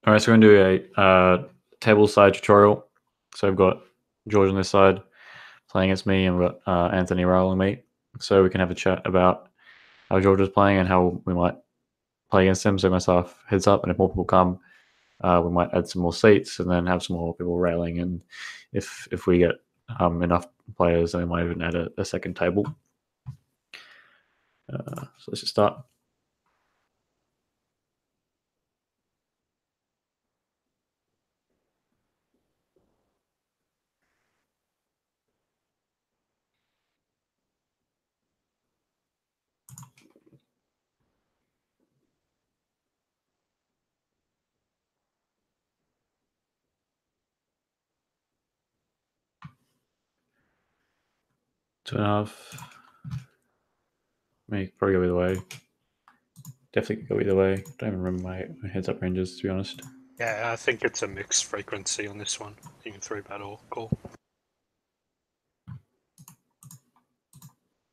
All right, so we're going to do a table side tutorial. So I've got George on this side playing against me, and we've got Anthony rolling me. So we can have a chat about how George is playing and how we might play against him. So myself heads up, and if more people come, we might add some more seats and then have some more people railing. And if we get enough players, then we might even add a second table. So let's just start. Two and a half. May probably go either way. Definitely go either way. Don't even remember my heads up ranges, to be honest. Yeah, I think it's a mixed frequency on this one. You can 3-bet or call.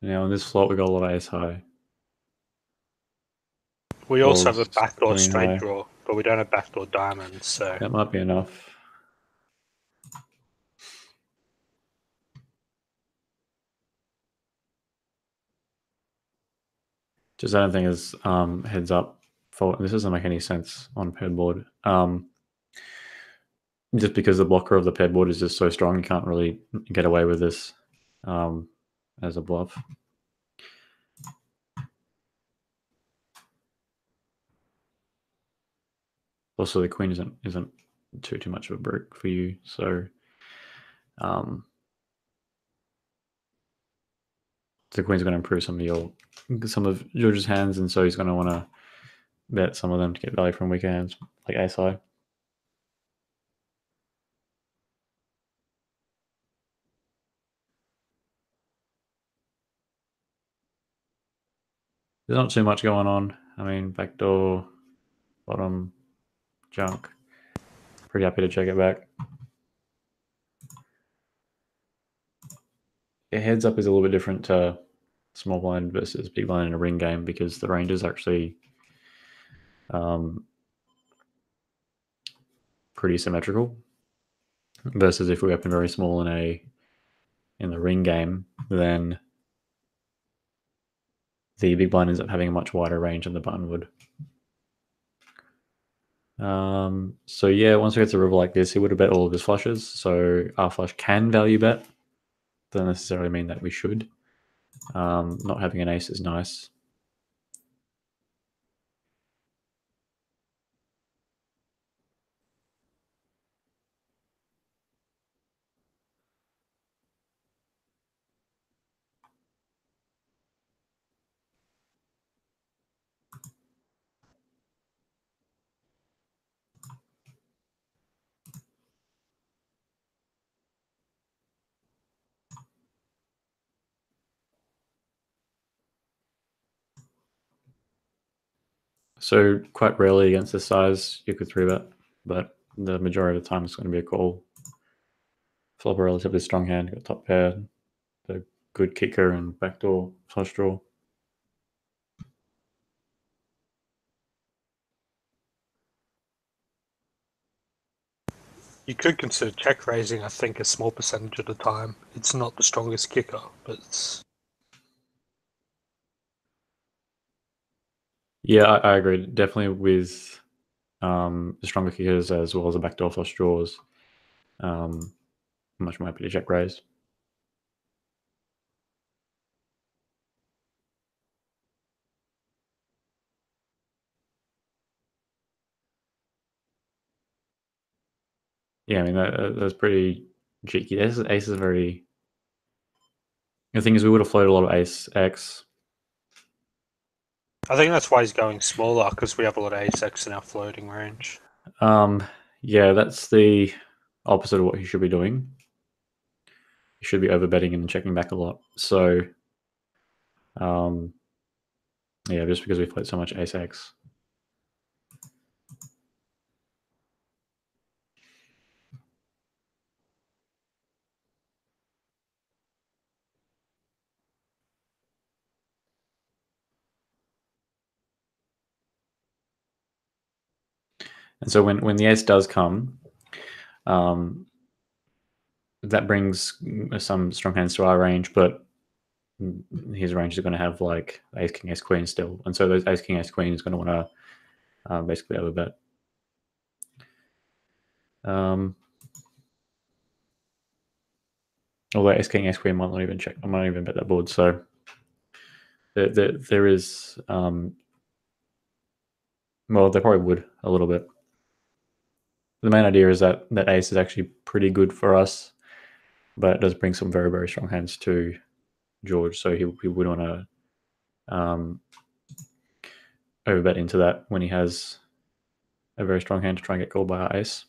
Now on this flop, we got a lot of ace high. We also have a Balls, backdoor queen straight high. draw, but we don't have backdoor diamonds, so That might be enough. Just I don't think it's heads up. This doesn't make any sense on paired board. Just because the blocker of the paired board is just so strong, you can't really get away with this as a bluff. Also, the queen isn't too much of a brick for you, so the queen's going to improve some of George's hands, and so he's going to want to bet some of them to get value from weaker hands like ace high. There's not too much going on. I mean, backdoor, bottom, junk. Pretty happy to check it back. Heads up is a little bit different to small blind versus big blind in a ring game because the range is actually pretty symmetrical. Versus if we open very small in the ring game, then the big blind ends up having a much wider range than the button would. So yeah, once we get to a river like this, he would have bet all of his flushes. So our flush can value bet. Doesn't necessarily mean that we should. Not having an ace is nice. So quite rarely against this size you could 3-bet, but the majority of the time it's going to be a call. Flop a relatively strong hand, got top pair, the good kicker and backdoor flush draw. you could consider check raising, I think, a small percentage of the time. It's not the strongest kicker, but it's... Yeah, I agree. Definitely with the stronger kickers as well as the backdoor flush draws. Much more happy to check raise. Yeah, I mean that's pretty cheeky. Ace is very. The thing is, we would have floated a lot of ace x. I think that's why he's going smaller, because we have a lot of ace-x in our floating range. Yeah, that's the opposite of what he should be doing. He should be overbetting and checking back a lot. So, yeah, just because we float so much ace x. And so when the ace does come, that brings some strong hands to our range, but his range is going to have like ace king ace queen still, and so those ace king ace queen is going to want to basically overbet. Although ace king ace queen might not even check, I might not even bet that board. So there is well, they probably would a little bit. The main idea is that ace is actually pretty good for us, but it does bring some very, very strong hands to George, so he would want to overbet into that when he has a very strong hand to try and get called by our ace.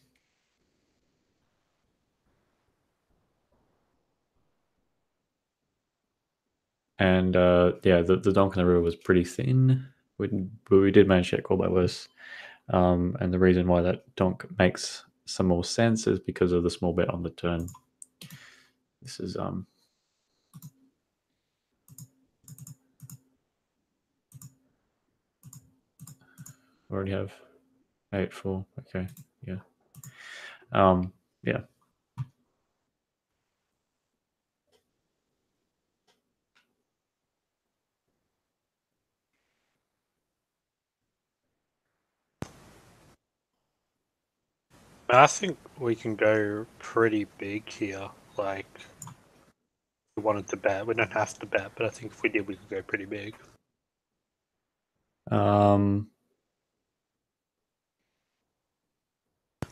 And yeah, the donk in the river was pretty thin, but we did manage to get called by worse. And the reason why that donk makes some more sense is because of the small bet on the turn. This is already have 8-4. Okay, yeah. Yeah. I think we can go pretty big here. Like, if we wanted to bet, we don't have to bet, but I think if we did, we could go pretty big.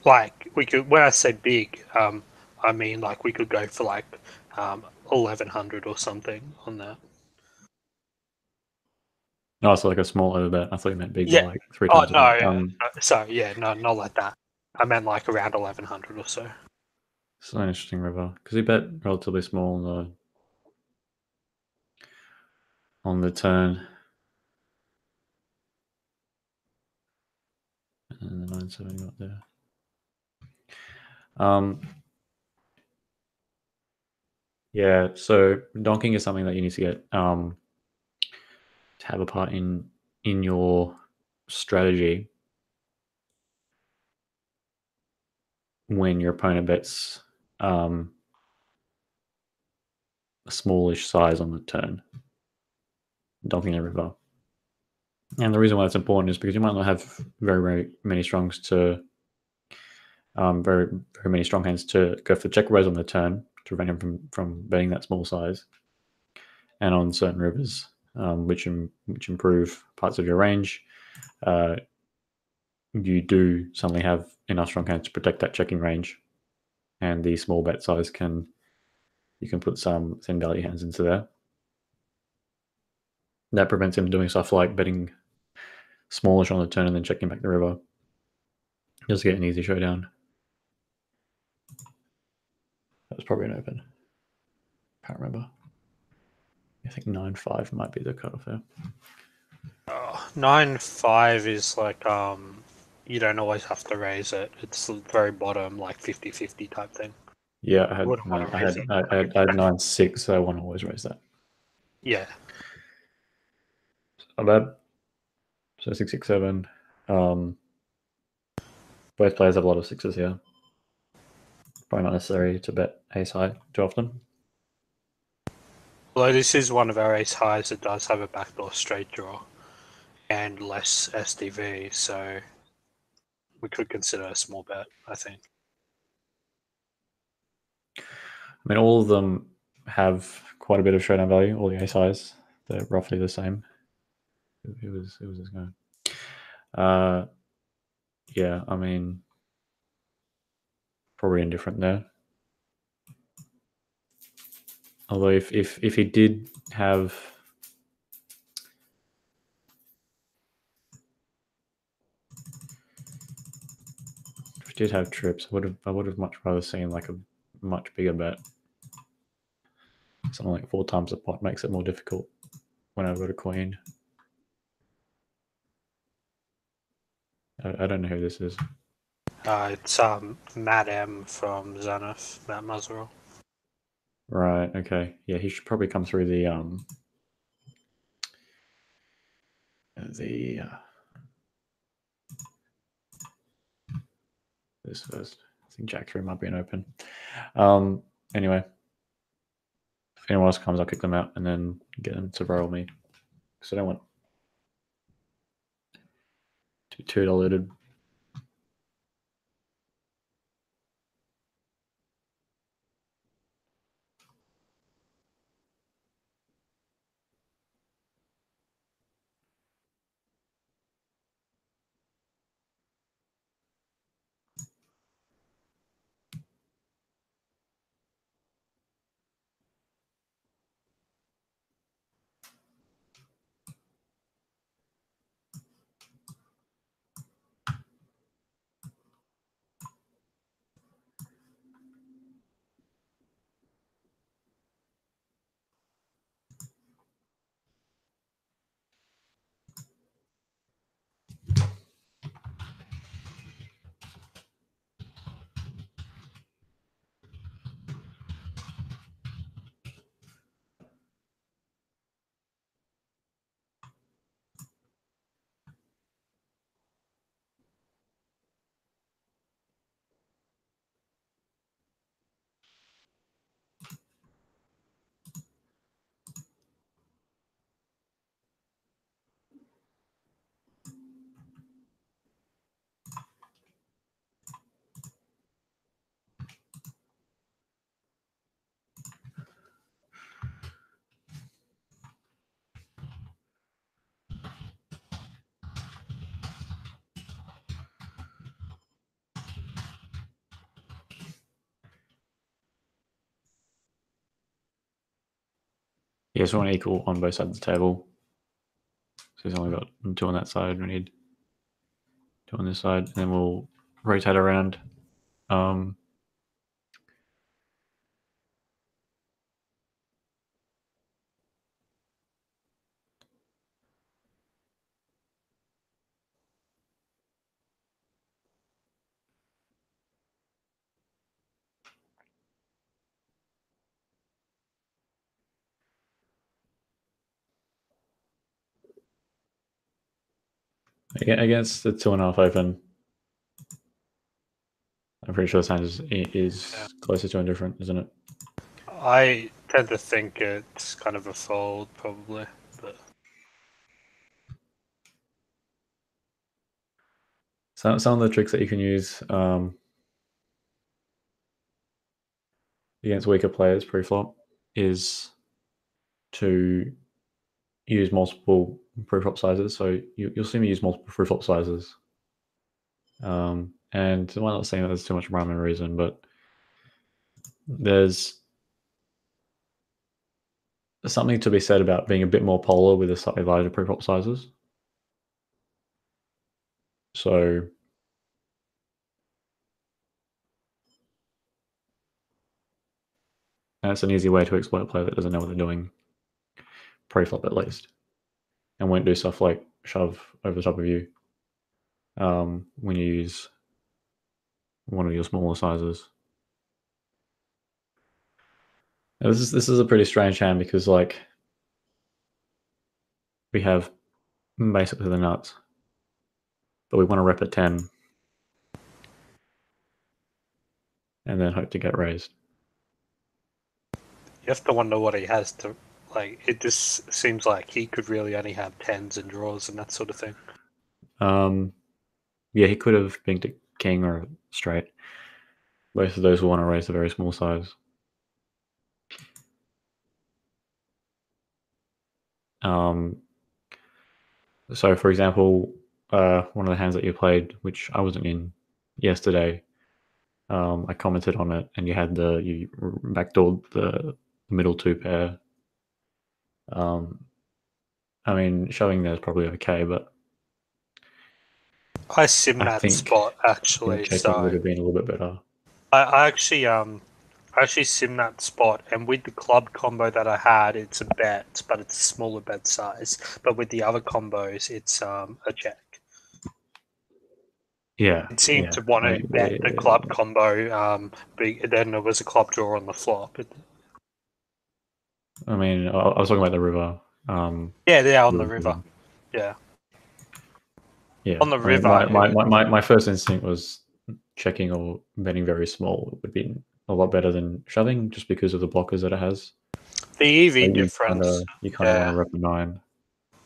Like, we could. When I say big, I mean like we could go for like 1100 or something on that. Oh, so like a small overbet. I thought you meant big, Yeah. like 3 Oh times no. over. Sorry. Yeah. No. Not like that. I meant like around 1100 or so. It's an interesting river because he bet relatively small on the turn, and the 9-7 got there. Yeah, so donking is something that you need to get to have a part in your strategy when your opponent bets a smallish size on the turn, donking a river. And the reason why that's important is because you might not have very, very many strongs to very, very many strong hands to go for check raise on the turn to prevent him from betting that small size. And on certain rivers, which improve parts of your range, you do suddenly have enough strong hands to protect that checking range, and the small bet size you can put some thin value hands into there. That prevents him doing stuff like betting smallish on the turn and then checking back the river. Just get an easy showdown. That was probably an open. Can't remember. I think 9-5 might be the cutoff there. 9-5 is like you don't always have to raise it. It's the very bottom, like 50-50 type thing. Yeah, I had Wouldn't want to raise it. I had 9-6, so I want to always raise that. Yeah. Not bad. So 6-6-7. Both players have a lot of sixes here. Probably not necessary to bet ace high too often. Although this is one of our ace highs that does have a backdoor straight draw and less SDV, so we could consider a small bet, I think. I mean, all of them have quite a bit of showdown value. All the ace highs, they're roughly the same. Who was this guy? Yeah, I mean, probably indifferent there. Although if he did have trips, I would have much rather seen like a much bigger bet. Something like 4 times the pot makes it more difficult when I've got a queen. I don't know who this is. It's Matt M from Zenith, Matt Muzzerell. Right. Okay. Yeah, he should probably come through the this first. I think Jack 3 might be an open. Anyway, if anyone else comes, I'll kick them out and then get them to roll me. Because I don't want to be too diluted. Yeah, so we want equal on both sides of the table. So he's only got 2 on that side. We need 2 on this side. And then we'll rotate around. Against the 2.5 open, I'm pretty sure this hand is closer to indifferent, isn't it? I tend to think it's kind of a fold, probably. But Some of the tricks that you can use against weaker players pre-flop is to use multiple pre-flop sizes. So you'll see me use multiple pre-flop sizes. And I'm not saying that there's too much rhyme and reason, but there's something to be said about being a bit more polar with the slightly larger pre-flop sizes. So that's an easy way to exploit a player that doesn't know what they're doing, pre-flop at least, and won't do stuff like shove over the top of you when you use one of your smaller sizes. Now, this is a pretty strange hand because like we have basically the nuts, but we want to rep at 10 and then hope to get raised. you have to wonder what he has to, like, it just seems like he could really only have 10s and draws and that sort of thing. Yeah, he could have been to king or straight. Both of those will want to raise a very small size. So, for example, one of the hands that you played, which I wasn't in yesterday, I commented on it, and you backdoored the middle 2 pair. I mean, showing there is probably okay, but I sim I that think spot actually, checking would so have been a little bit better. I actually sim that spot, and with the club combo that I had, it's a bet, but it's a smaller bet size. But with the other combos, it's a check. Yeah, It seemed to want to bet the club combo, then there was a club draw on the flop. I mean, I was talking about the river. Yeah, on the river. Yeah. Yeah. On the river. My first instinct was checking or betting very small would be a lot better than shoving, just because of the blockers that it has. The EV So difference. you kind of want to rep a 9.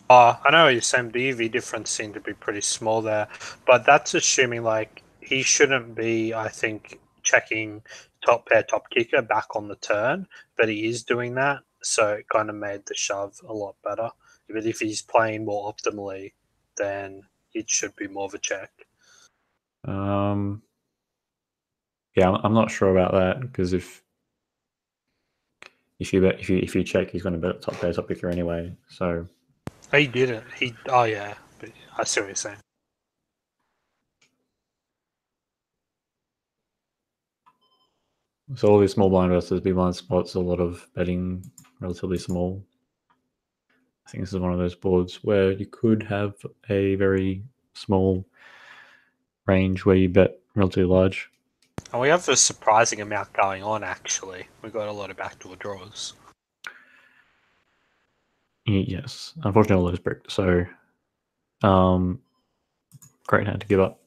I know what you're saying. The EV difference seemed to be pretty small there, but that's assuming like he shouldn't be, I think, checking top pair, top kicker back on the turn, but he is doing that, so it kind of made the shove a lot better. But if he's playing more optimally, then it should be more of a check. Yeah, I'm not sure about that, because if you check, he's going to bet top pair, top kicker anyway. So He didn't. Oh yeah, but I see what you're saying. all these small blind versus big blind spots, a lot of betting relatively small. I think this is one of those boards where you could have a very small range where you bet relatively large. And we have a surprising amount going on. Actually, we got a lot of backdoor draws. Yes, unfortunately, all those bricked. So, great hand to give up.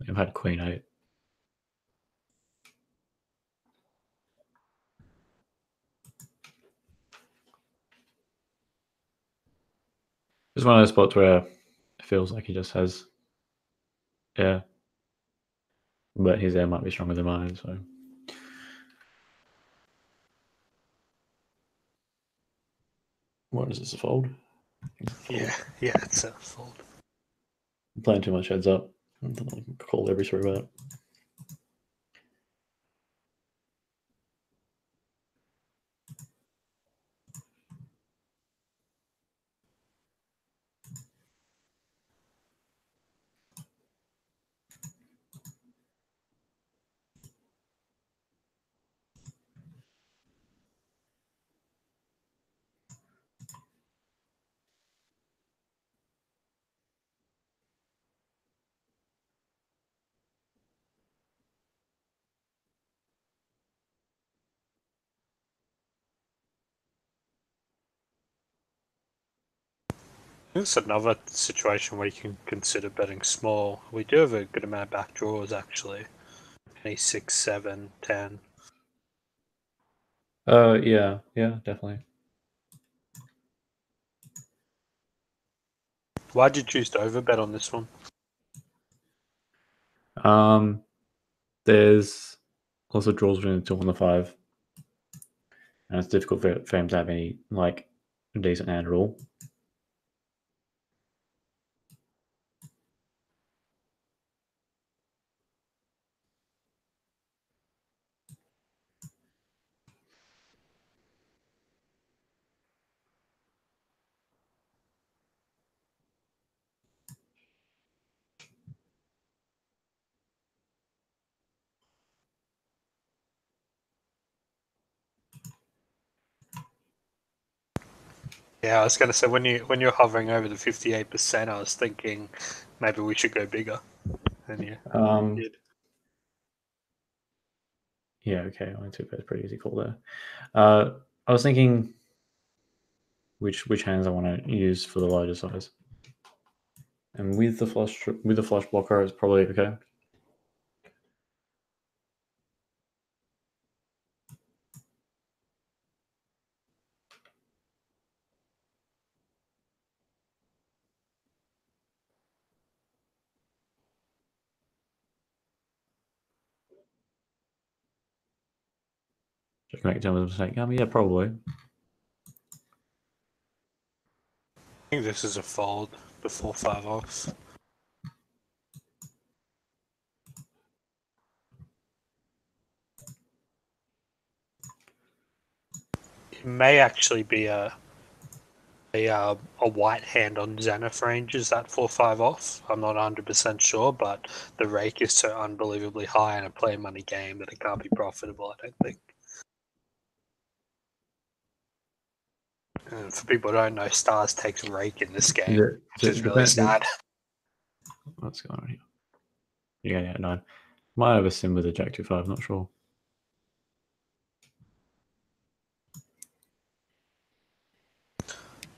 I've had queen 8. It's one of those spots where it feels like he just has air, but his air might be stronger than mine. So, what is this, a fold? Yeah, it's a fold. I'm playing too much heads up. I call every 3-bet. It's another situation where you can consider betting small. We do have a good amount of back draws actually. Any 6, 7, 10. Yeah, definitely. Why'd you choose to overbet on this one? There's also draws between the 2 and the 5, and it's difficult for him to have any like decent hand at all. Yeah, I was going to say when you're hovering over the 58%, I was thinking maybe we should go bigger. And yeah, did. Yeah, okay, only 2 bets, pretty easy call there. I was thinking which hands I want to use for the larger size, and with the flush blocker, it's probably okay. Just make a mistake. Yeah, probably. I think this is a fold before 5 off. may actually be a white hand on Zenith ranges that 4-5 off. I'm not 100% sure, but the rake is so unbelievably high in a play money game that it can't be profitable, I don't think. And for people who don't know, Stars takes rake in this game, which is really sad. What's going on here? Yeah, 9. Might have a sim with a Jack 2-5, not sure.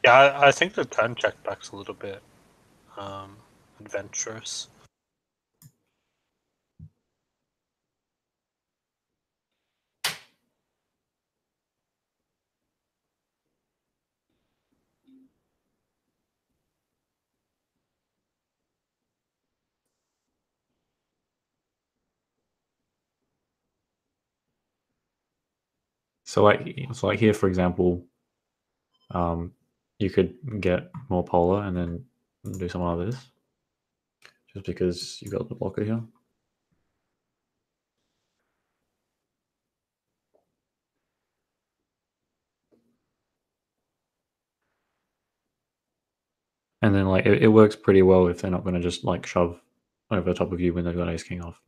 Yeah, I think the turn check back's a little bit adventurous. So like here, for example, you could get more polar and then do something like this, just because you got the blocker here. And then like it works pretty well if they're not going to just like shove over the top of you when they've got ace king off.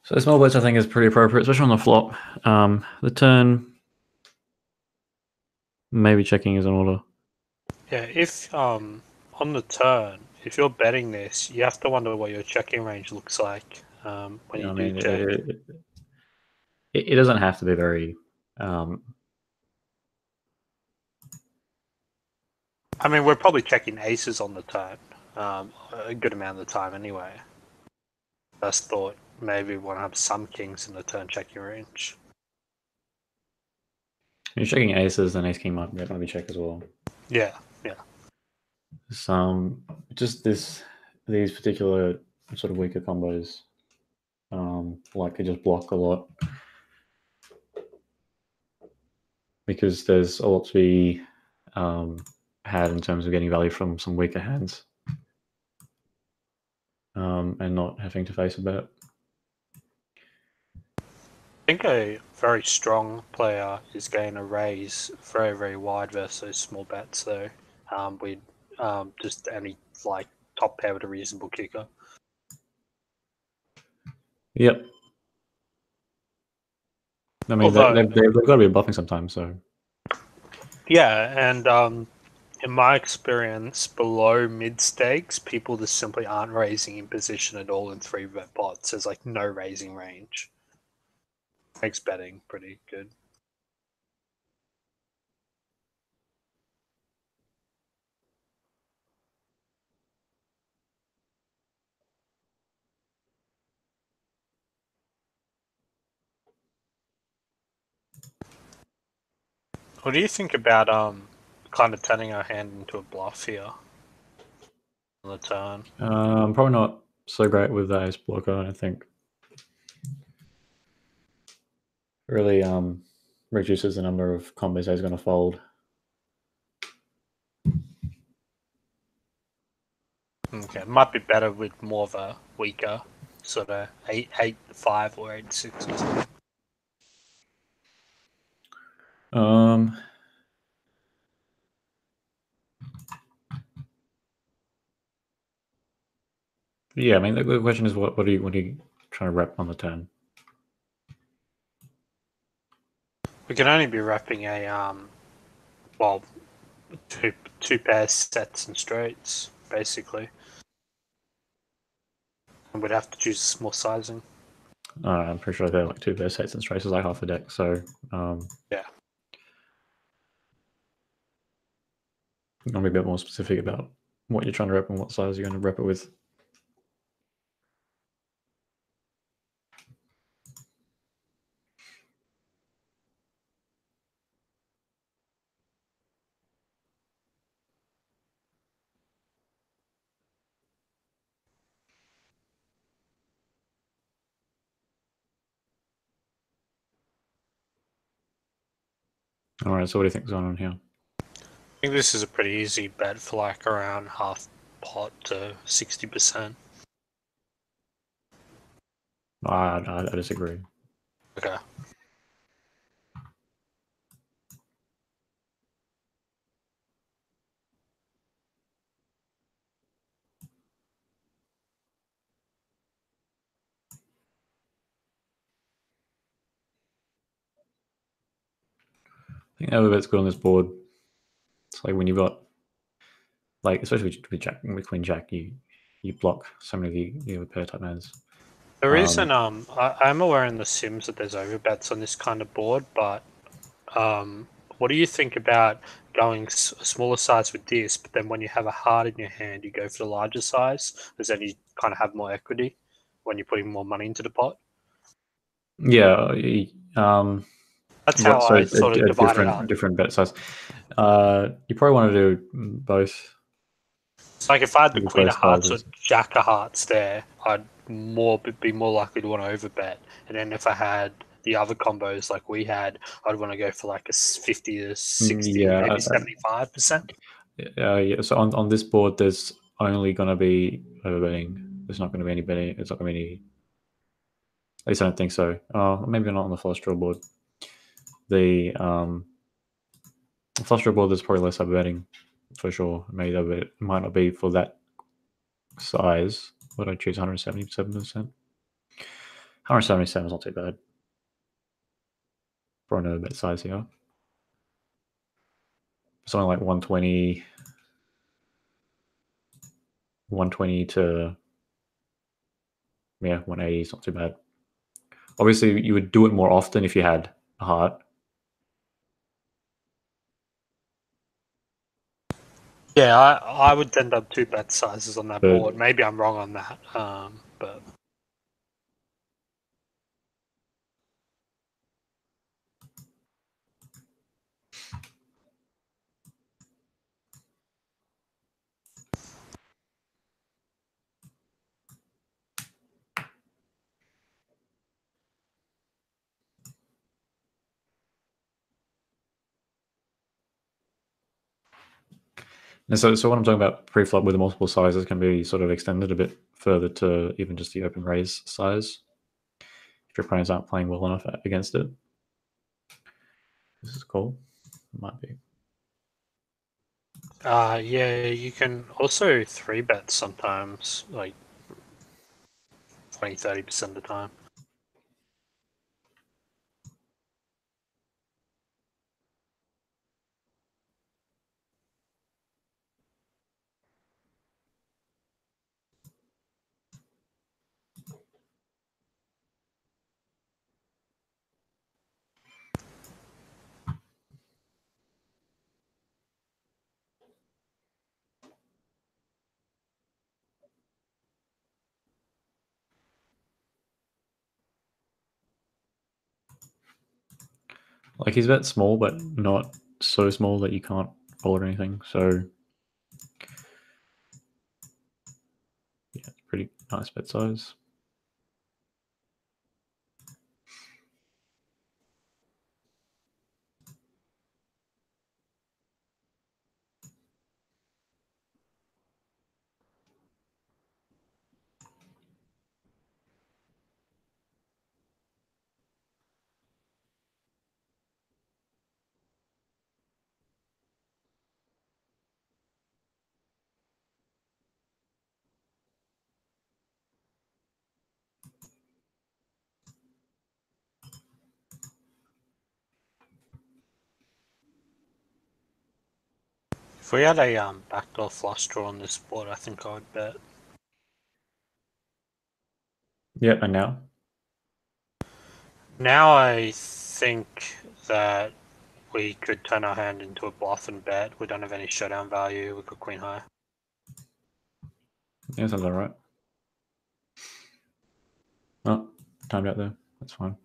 So small bets I think is pretty appropriate, especially on the flop. The turn, maybe checking is in order. Yeah, if on the turn, if you're betting this, you have to wonder what your checking range looks like when you do check. It doesn't have to be very. I mean, we're probably checking aces on the turn a good amount of the time anyway. Just thought maybe we want to have some kings in the turn checking range. You're checking aces, then ace king might be check as well. Yeah. Just these particular sort of weaker combos, like they just block a lot because there's a lot to be had in terms of getting value from some weaker hands, and not having to face a bet. I think a very strong player is going to raise very, very wide versus those small bets, though. With just any like top pair with a reasonable kicker. Yep. I mean, they've got to be bluffing sometimes, so. Yeah, and in my experience, below mid stakes, people just simply aren't raising in position at all in 3-bet pots. There's like no raising range. Makes betting pretty good. What do you think about kind of turning our hand into a bluff here on the turn? I'm probably not so great with the ace blocker, I think. Really reduces the number of combos he's going to fold. Okay, might be better with more of a weaker sort of 8-5 or 8-6 or something. Yeah, I mean the question is what are you trying to rep on the turn? We can only be repping a well, two pairs, sets and straights, basically. And we'd have to choose small sizing. I'm pretty sure they're like 2 pair sets and straights is like half a deck, so yeah. I'll be a bit more specific about what you're trying to rep and what size you're going to rep it with. All right, so what do you think's going on here? I think this is a pretty easy bet for like around half pot to 60%. I disagree. Okay. I think overbet's good on this board. It's like when you've got, like, especially with Queen Jack, you block so many of the other pair type hands. There isn't. I'm aware in the Sims that there's overbets on this kind of board, but what do you think about going a smaller size with this, but then when you have a heart in your hand, you go for the larger size, because then you kind of have more equity when you're putting more money into the pot? Yeah. That's how I sort of divide it up. Different bet size. You probably want to do both. It's like if I had the With Queen both of Hearts or sizes. Jack of Hearts there, I'd be more likely to want to overbet. And then if I had the other combos like we had, I'd want to go for like a 50 to 60, Yeah, maybe 75%. yeah. So on this board, there's only going to be overbetting. There's not going to be any betting. It's not going to be any. At least I don't think so. Maybe not on the flush draw board. The flush draw board, there's probably less overbetting for sure. Maybe it might not be for that size. Would I choose 177%? 177 is not too bad for an overbet size here. Something like 120, 120 to 180 is not too bad. Obviously, you would do it more often if you had a heart. Yeah, I would end up 2 bet sizes on that But board. Maybe I'm wrong on that, but and so what I'm talking about pre-flop with the multiple sizes can be sort of extended a bit further to even just the open raise size if your opponents aren't playing well enough against it. This is cool. It might be. yeah, you can also 3 bet sometimes, like 20-30% of the time. Like he's bet small, but not so small that you can't fold or anything. So yeah, it's pretty nice bet size. If we had a backdoor flush draw on this board, I think I would bet. Yeah, and now? Now I think that we could turn our hand into a bluff and bet. We don't have any showdown value. We got queen high. Yeah, sounds all right. Oh, timed out there. That's fine.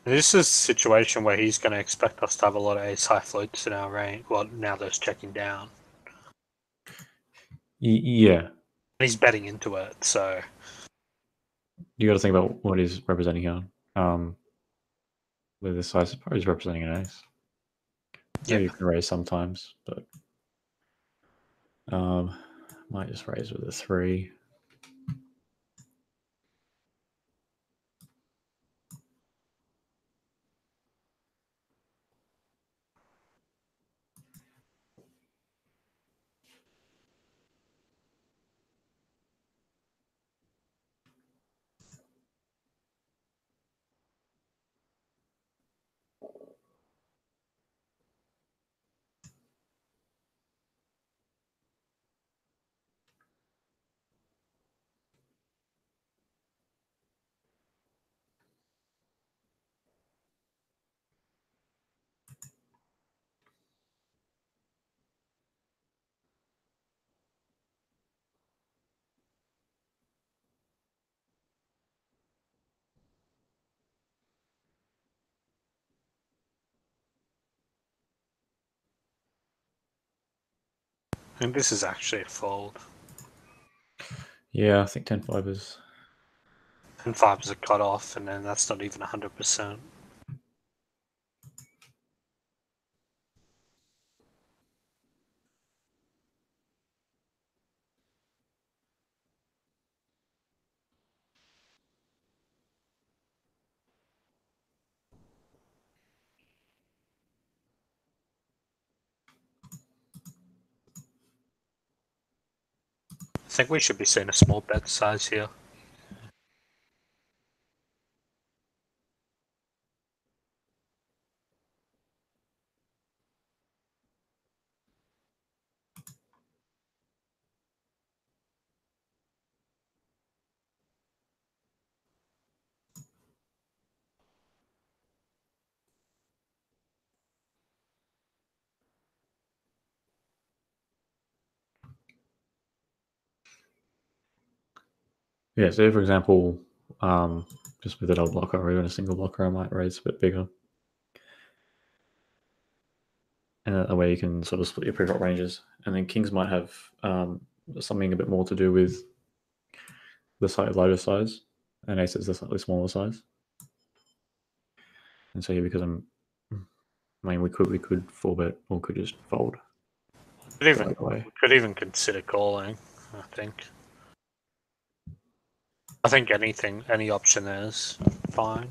This is a situation where he's going to expect us to have a lot of ace high floats in our range. Well, now there's checking down. Yeah. He's betting into it, so You got to think about what he's representing here. With this size, probably he's representing an ace. yeah. Maybe you can raise sometimes, but might just raise with a 3. And this is actually a fold. Yeah, I think 10-5 is. And 5 is a cutoff, and then that's not even 100%. I think we should be seeing a small bet size here. Yeah, so for example, just with a double blocker or even a single blocker, I might raise a bit bigger. And that way you can sort of split your pre-flop ranges. And then kings might have something a bit more to do with the slightly larger size, and aces the slightly smaller size. And so here, because I mean, we could 4-bet or could just fold. We could even consider calling, I think. I think any option is fine.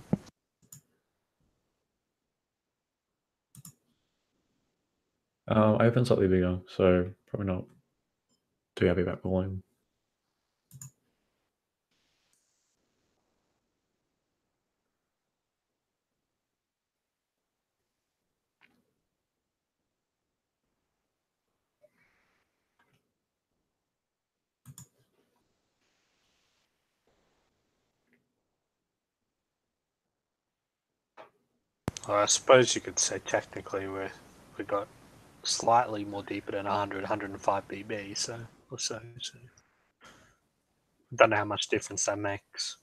I open slightly bigger, so probably not too happy about calling. Or I suppose you could say technically we got slightly more deeper than 100, 105 BB, so or so. Don't know how much difference that makes.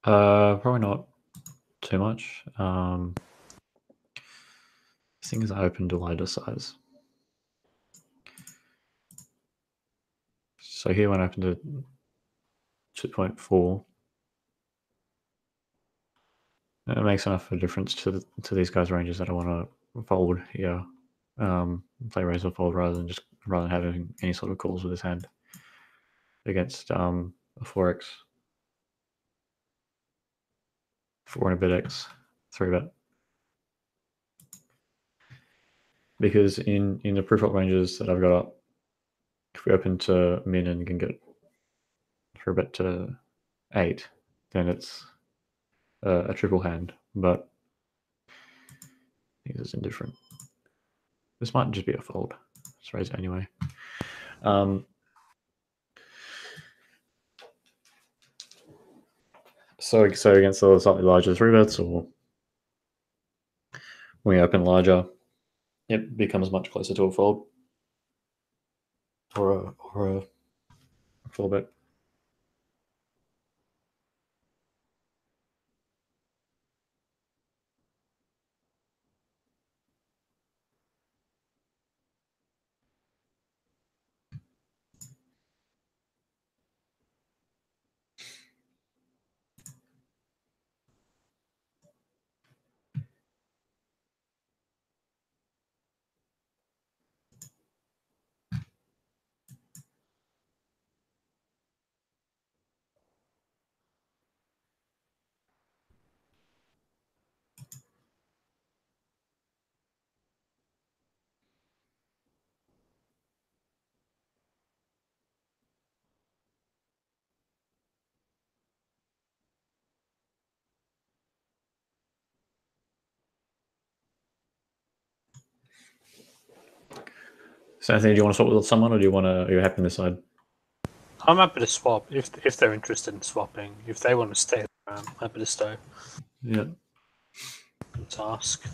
Probably not too much. Things I open to lighter size. So here when I open to 2.4, it makes enough of a difference to these guys' ranges that I want to fold here. Play raise or fold rather than having any sort of calls with his hand against a 4x, 4 and a bit x, 3-bet. Because in the pre-flop ranges that I've got up, if we open to min and can get 3-bet to 8, then it's a triple hand. But I think it's indifferent. This might just be a fold. Let's raise it anyway. So against the slightly larger 3-bets, or when we open larger, it becomes much closer to a fold or a fold bet. So Anthony, do you want to swap with someone, or do you want to? Are you happy on this side? I'm happy to swap if they're interested in swapping. If they want to stay, I'm happy to stay. Yeah. Let's ask.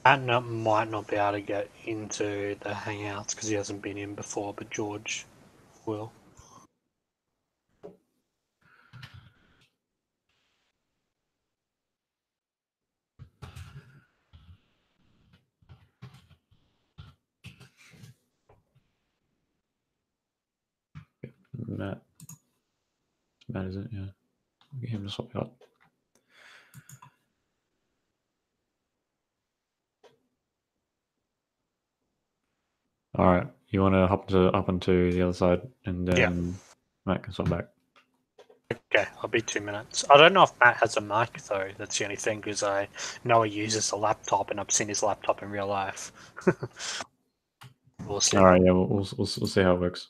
Matt might not be able to get into the Hangouts because he hasn't been in before, but George will. Matt. Matt, is it? Yeah. Get him to swap out. All right. You want to hop up onto the other side, and then Matt can swap back. Okay, I'll be 2 minutes. I don't know if Matt has a mic though. That's the only thing because I know he uses a laptop and I've seen his laptop in real life. We'll see. All right. Yeah. We'll see how it works.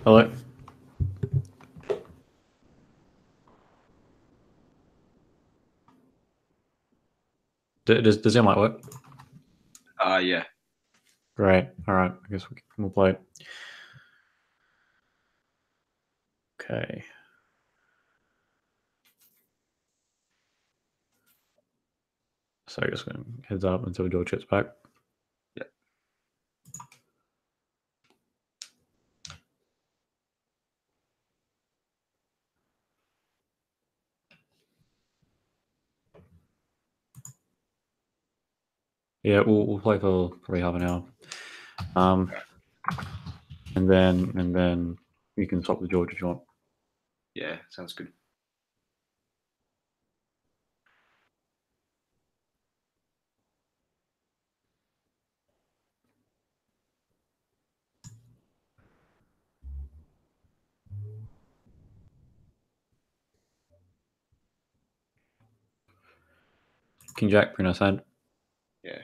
Hello. Does your mic work? Yeah. Great. All right. I guess we'll play it. Okay. So I guess heads up until George gets back. Yeah. Yeah, we'll play for probably half an hour. And then you can swap with George if you want. Yeah, sounds good. King Jack, pretty nice hand. Yeah.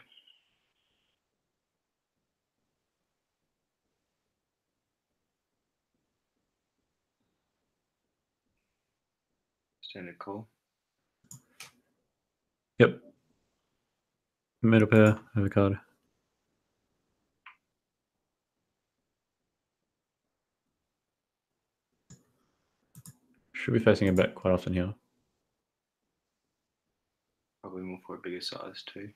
Standard call. Yep. Middle pair, overcard. Should be facing a bet quite often here. Probably more for a bigger size too.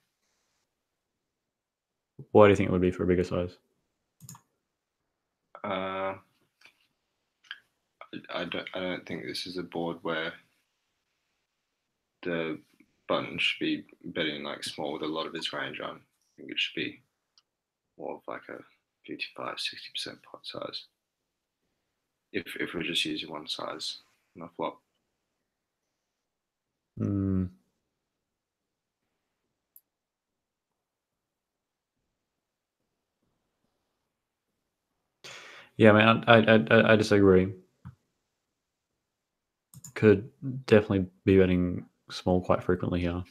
Why do you think it would be for a bigger size? I don't think this is a board where the button should be betting like small with a lot of his range on. I think it should be more of like a 55-60% pot size. If we're just using one size on a flop. Yeah, man, I disagree. Could definitely be betting small quite frequently here.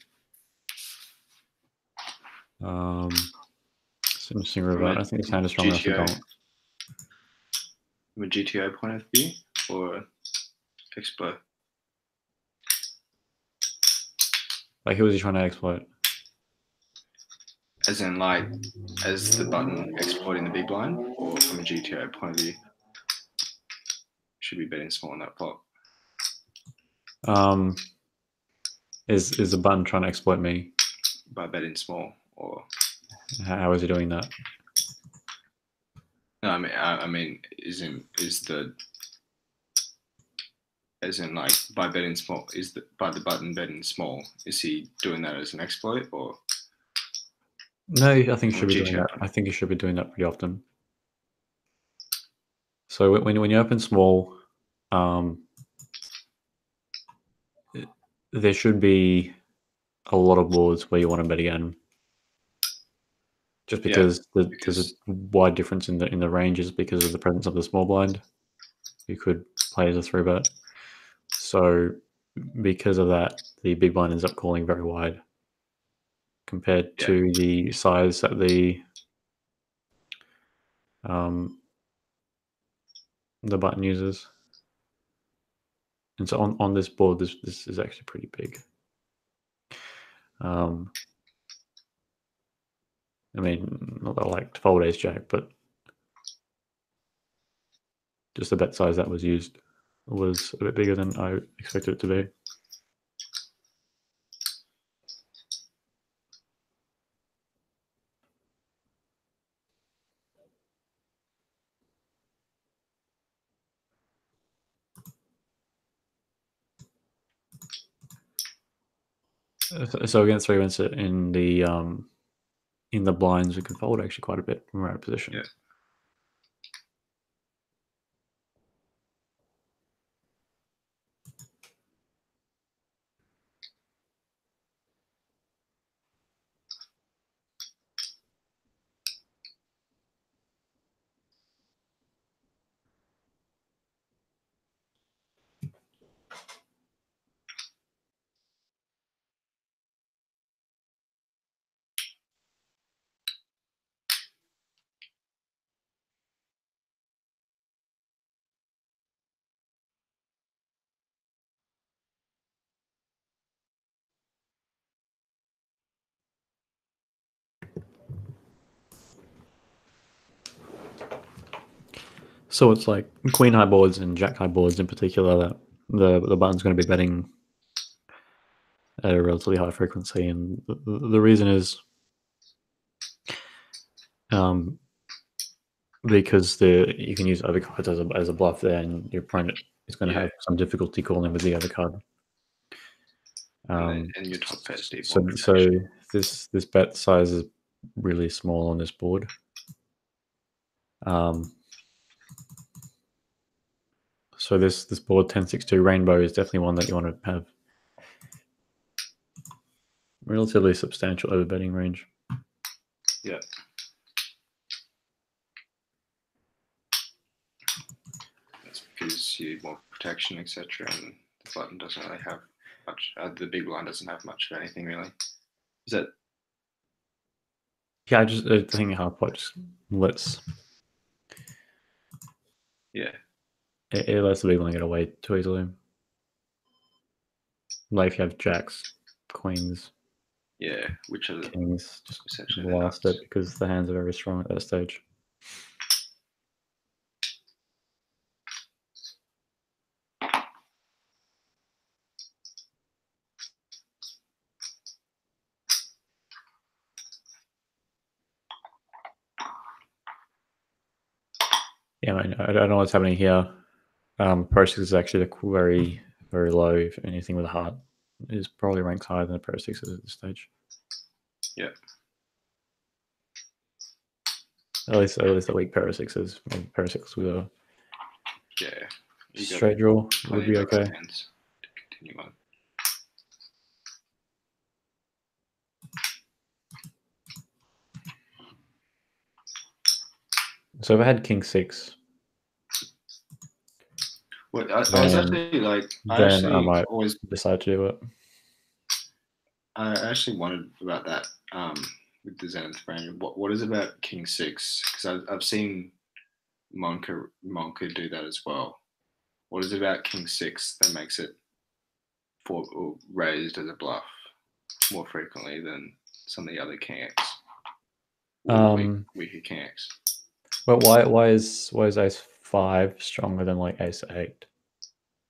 It's an interesting river. I don't think this hand is strong enough to don't. From a GTO point of view or expo? Like, who is he trying to exploit? As in, like, as the button exploiting the big blind, or from a GTO point of view? Should be betting small on that flop. Is the button trying to exploit me? By betting small, or how is he doing that? No, I mean, as in like by betting small, by the button betting small, is he doing that as an exploit or? No, I think he should be doing that. I think he should be doing that pretty often. So when you open small, there should be a lot of boards where you want to bet again. Just because, there's a wide difference in the ranges because of the presence of the small blind. You could play as a 3-bet. So because of that, the big blind ends up calling very wide compared to the size that the button uses. And so on this board, this is actually pretty big. I mean, not that I like to fold ace jack, but just the bet size that was used was a bit bigger than I expected it to be. So against 3-bets in the blinds, we can fold actually quite a bit from right position. Yeah. So it's like queen high boards and jack high boards in particular that the button's going to be betting at a relatively high frequency, and the reason is because you can use overcards as a bluff there, and your opponent is going to have some difficulty calling with the overcard. And your top pair deep. So this bet size is really small on this board. So this board 10-6-2 rainbow is definitely one that you want to have relatively substantial overbetting range. Yeah. That's because you need more protection, etc. And the button doesn't really have much. The big blind doesn't have much of anything really. Is that? Yeah, I think half pot just lets. Yeah. It lets the big blind get away too easily. Like if you have jacks, queens. Yeah, which are the kings, just essentially blast it because the hands are very strong at that stage. Yeah, I don't know what's happening here. Pro 6 is actually very, very low. If anything with a heart is probably ranked higher than the Pro 6 at this stage. Yeah. At least the weak Pro 6s. Pro 6 with a straight draw would be okay. Hands to continue on. So if I had King 6, well, I was actually like, I might always decide to do it. I actually wondered about that with the Zenith range. What is it about King 6? Because I've seen Monka do that as well. What is it about King 6 that makes it raised as a bluff more frequently than some of the other King X? Weaker King X. Well, why is Ace 5 stronger than like Ace 8?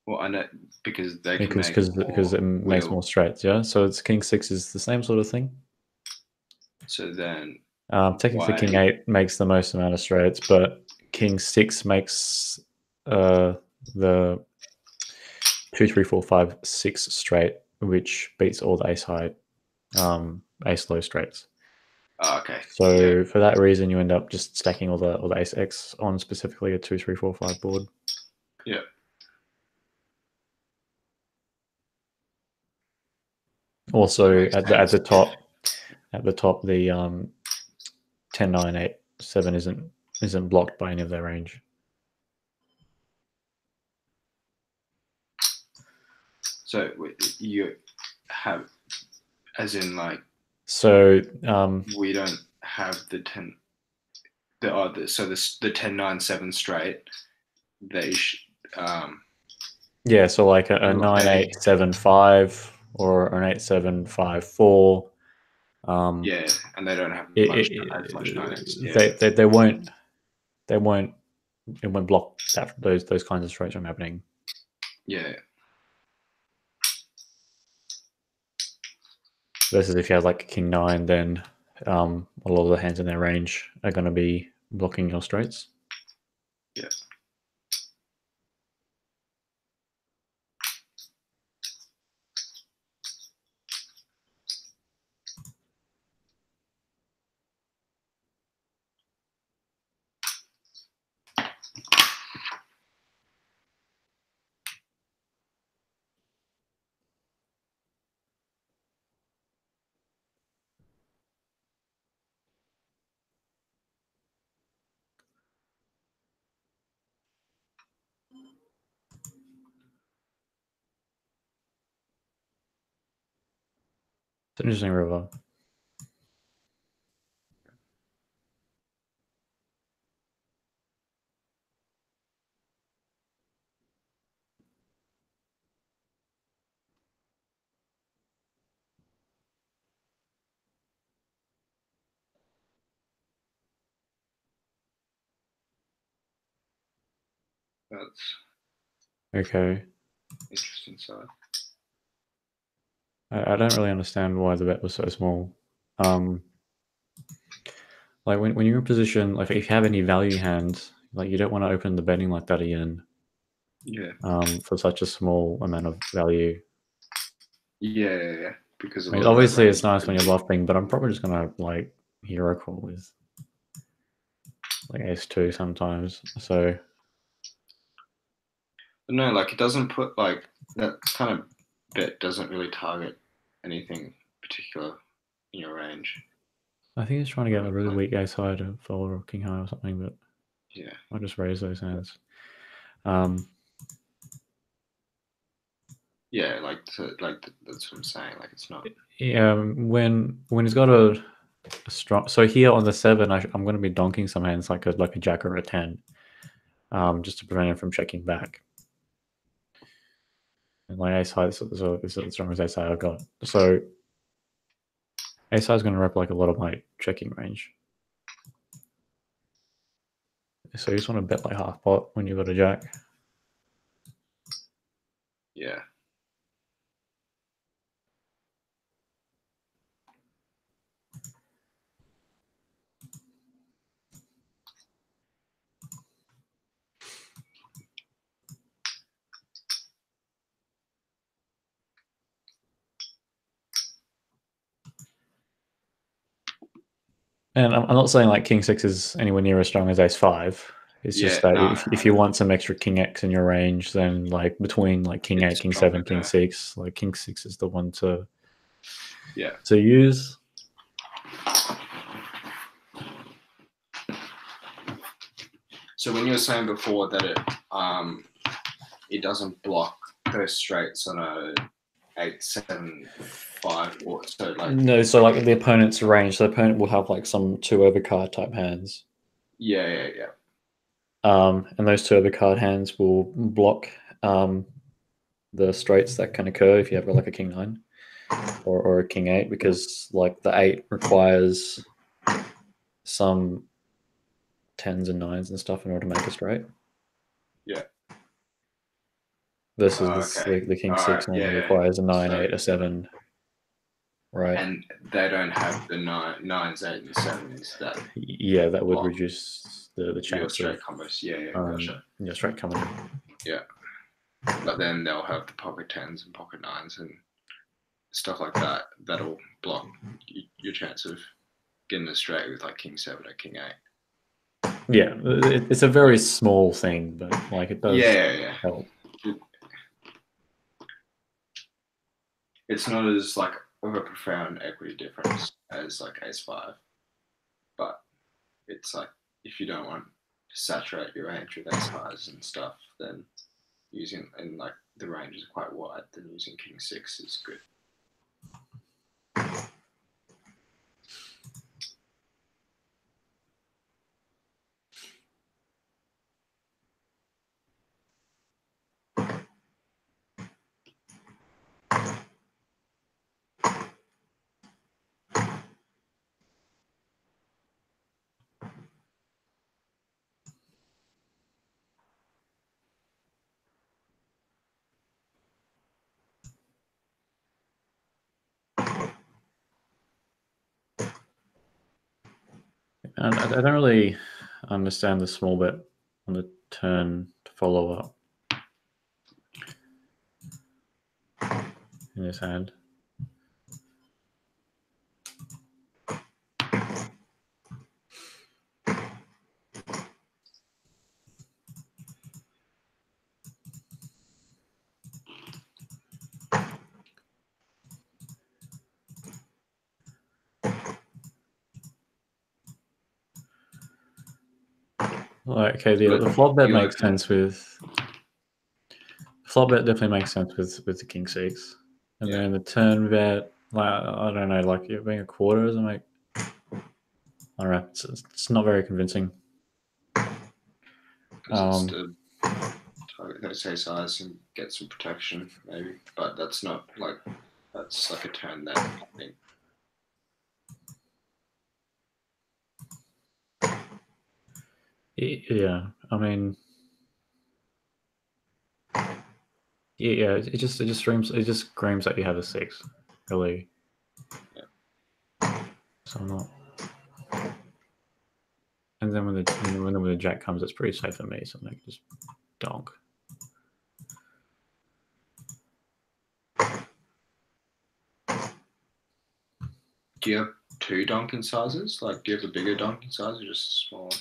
Well, I know because they can because it makes more straights, yeah. So it's King 6 is the same sort of thing. So then, technically, King 8 makes the most amount of straights, but King 6 makes the 2, 3, 4, 5, 6 straight, which beats all the Ace high, Ace low straights. Okay. So for that reason, you end up just stacking all the Ace X on specifically a 2, 3, 4, 5 board. Yeah. Also, at the top, the 10, 9, 8, 7 isn't blocked by any of their range. So you have, as in like. So we don't have the 10. So the 10, 9, 7 straight. Yeah, so like a 9, 8, 7, 5 or an 8, 7, 5, 4. Yeah, and they don't have as much 9X. Yeah. They won't. It won't block those kinds of straights from happening. Yeah. Versus if you have like King 9, then a lot of the hands in their range are going to be blocking your straights. Yeah. It's an interesting river. That's okay. Interesting side. I don't really understand why the bet was so small. Like when you're in position, like if you have any value hands, like you don't want to open the betting like that again. Yeah. For such a small amount of value. Yeah. Because obviously it's nice when you're bluffing, but I'm probably just gonna like hero call with like ace-2 sometimes. So But no, like it doesn't put like that kind of bet doesn't really target anything particular in your range. I think he's trying to get a really weak ace high to fold or king high or something, but Yeah, I'll just raise those hands. yeah, like that's what I'm saying. Like it's not. Yeah, when he's got a strong. So here on the 7, I'm going to be donking some hands like a jack or a 10, just to prevent him from checking back. And like ace high, so it's as strong as ace high I've got. So ace high is going to rep like a lot of my checking range. So you just want to bet like half pot when you've got a jack. Yeah. And I'm not saying like king 6 is anywhere near as strong as ace 5. It's just that if you want some extra king X in your range, then like between like king 8, king 7, king 6, like king 6 is the one to use. So when you were saying before that it doesn't block those straights on a 8, 7, 5, or so like no, so like the opponent's range, the opponent will have like some 2 overcard type hands. Yeah. And those 2 overcard hands will block the straights that can occur if you have like a king 9 or a king 8, because like the 8 requires some 10s and 9s and stuff in order to make a straight. Yeah. Versus the king 6 normally requires a 9, 8, a 7. Right. And they don't have the 9s, 8, and 7s that. Yeah, that would reduce the chance straight of combos. Yeah, gotcha. Yeah, straight coming in. Yeah. But then they'll have the pocket 10s and pocket 9s and stuff like that. That'll block your chance of getting a straight with like king 7 or king 8. Yeah, it's a very small thing, but like it does help. It's not as like of a profound equity difference as like ace 5, but it's like if you don't want to saturate your range with ace highs and stuff, then using, and like the range is quite wide, then using king 6 is good. And I don't really understand the small bet on the turn to follow up in his hand. Okay, the flop bet makes sense with flop bet definitely makes sense with the king 6, and then the turn bet, like I don't know, like it being a quarter doesn't make. I don't know. It's not very convincing. It's to target those ace highs and get some protection, maybe, but that's not like that's like a turn that I think. Yeah, I mean, yeah, it just screams that you have a 6, really. Yeah. So I'm not. And then when the jack comes, it's pretty safe for me, so I can just donk. Do you have two donking sizes? Like, do you have a bigger donking size or just a small one?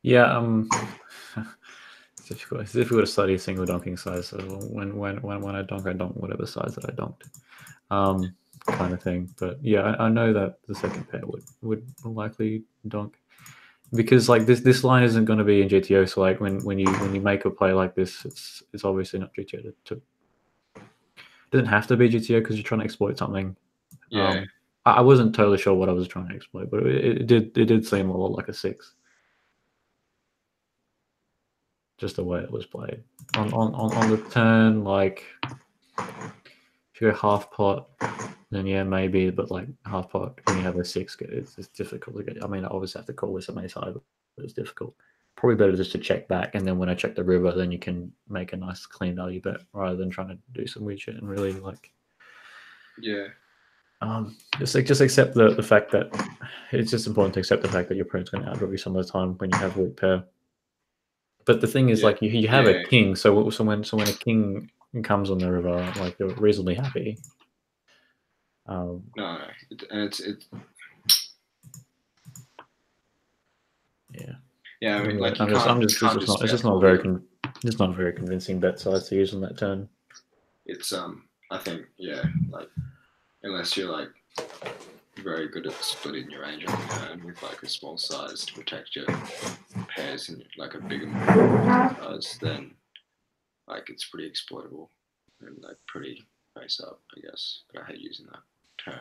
Yeah, it's difficult to study a single donking size. So when I donk whatever size that I donked, kind of thing. But yeah, I know that the second pair would likely donk, because like this line isn't going to be in GTO. So like when you make a play like this, it's obviously not GTO. It doesn't have to be GTO because you're trying to exploit something. Yeah. I wasn't totally sure what I was trying to exploit, but it did seem a lot like a 6. Just the way it was played. On the turn, like if you go half pot, then yeah, maybe, but like half pot when you have a 6, it's difficult to get. I mean, I obviously have to call this a ace high, but it's difficult. Probably better just to check back, and then when I check the river, then you can make a nice clean value bet rather than trying to do some weird shit and really like. Yeah. Just accept the fact that it's just important to accept the fact that your opponent's going to outdraw you some of the time when you have weak pair. But the thing is, like you have a king, so when a king comes on the river, like you're reasonably happy. No, and it's yeah. Yeah, I mean, like it's just not a very convincing bet size to use on that turn. It's I think like unless you're like very good at splitting your range on the turn with like a small size to protect your pairs and like a bigger size, then like it's pretty exploitable and like pretty face up, I guess. But I hate using that turn.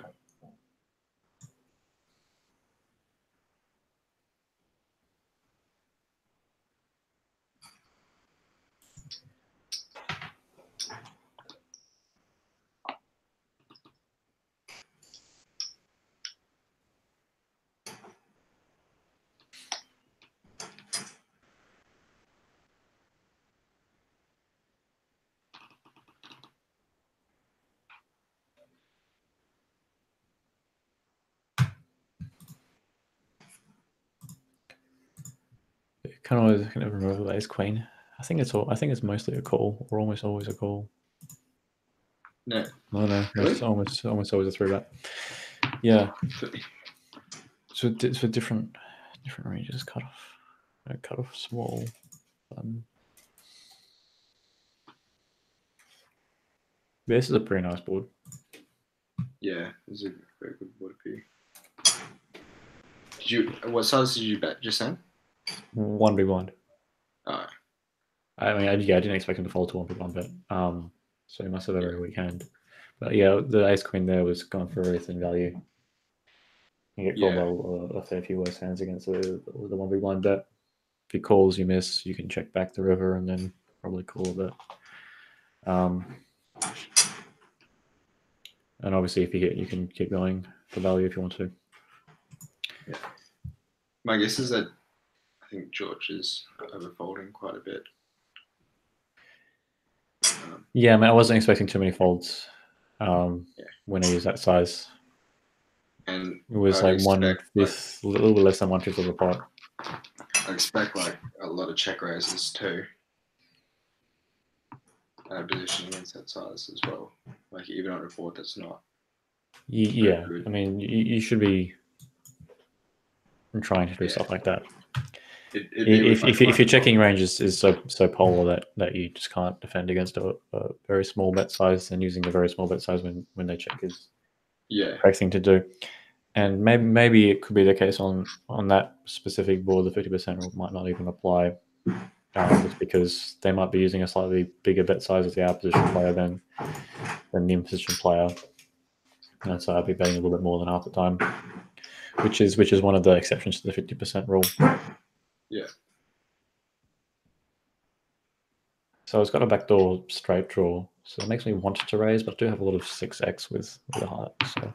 Can never remember the ace queen. I think it's mostly a call, or almost always a call. No, really? It's almost always a 3-bet. Yeah. So it's for different ranges. Cut off small. This is a pretty nice board. Yeah, it's a very good board for you. What size did you bet just then? 1 big blind. Alright. I mean, I didn't expect him to fold to 1 big blind bet. So he must have a very weak hand. But yeah, the ace queen there was going for a very thin value. You get called by a fair few worse hands against the 1 big blind bet. If he calls, you miss. You can check back the river and then probably call a bit. And obviously, if you hit, you can keep going for value if you want to. Yeah. My guess is that I think George is overfolding quite a bit. Yeah, I mean, I wasn't expecting too many folds when I use that size. And it was like 1/5, a little bit less than 1/5 of the pot. I expect like a lot of check raises too. Position against that size as well. Like even on a board that's not. Yeah, I mean, you should be trying to do stuff like that. If your checking range is so polar that you just can't defend against a very small bet size, then using the very small bet size when they check is the correct thing to do. And maybe it could be the case on that specific board, the 50% rule might not even apply, just because they might be using a slightly bigger bet size as the out position player than the in position player, and so I'd be betting a little bit more than half the time, which is one of the exceptions to the 50% rule. Yeah. So it's got a backdoor straight draw, so it makes me want to raise, but I do have a lot of 6x with a heart, so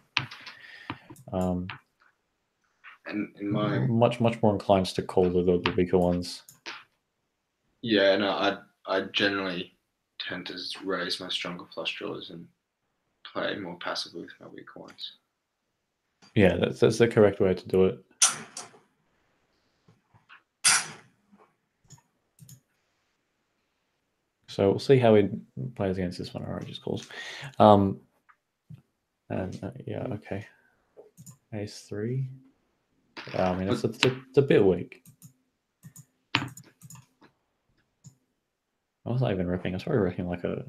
and in my much more inclined to call the weaker ones. Yeah, no, I generally tend to raise my stronger flush draws and play more passively with my weak ones. Yeah, that's the correct way to do it. So we'll see how he plays against this one. All right, just calls. And yeah, okay. Ace 3. I mean, it's a bit weak. I was not even ripping. I was probably ripping like a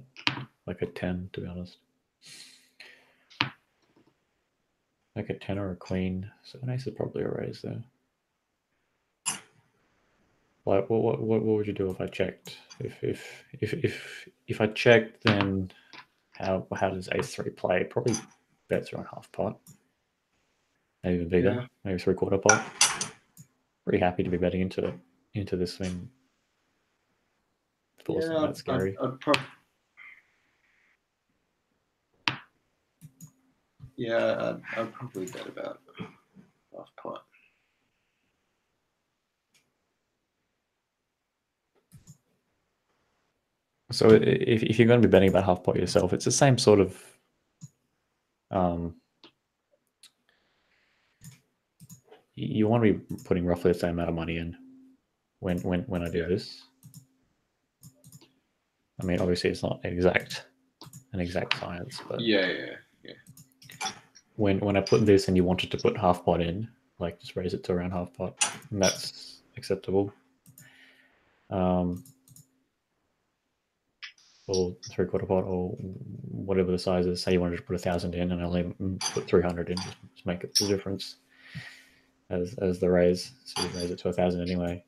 10, to be honest. Like a 10 or a queen. So an ace is probably a raise there. Like, what would you do if I checked? If I checked, then how does ace 3 play? Probably bets around half pot. Maybe even bigger. Yeah. Maybe 3/4 pot. Pretty happy to be betting into this thing. Of course, not that scary. I'd probably bet about half pot. So if you're going to be betting about half pot yourself, it's the same sort of you want to be putting roughly the same amount of money in when I do this. I mean, obviously it's not an exact science, but yeah. When I put this and you wanted to put half pot in, like just raise it to around half pot, and that's acceptable. Or 3/4 pot, or whatever the size is. Say you wanted to put 1,000 in, and I only put 300 in, just make it the difference as the raise. So you raise it to 1,000 anyway,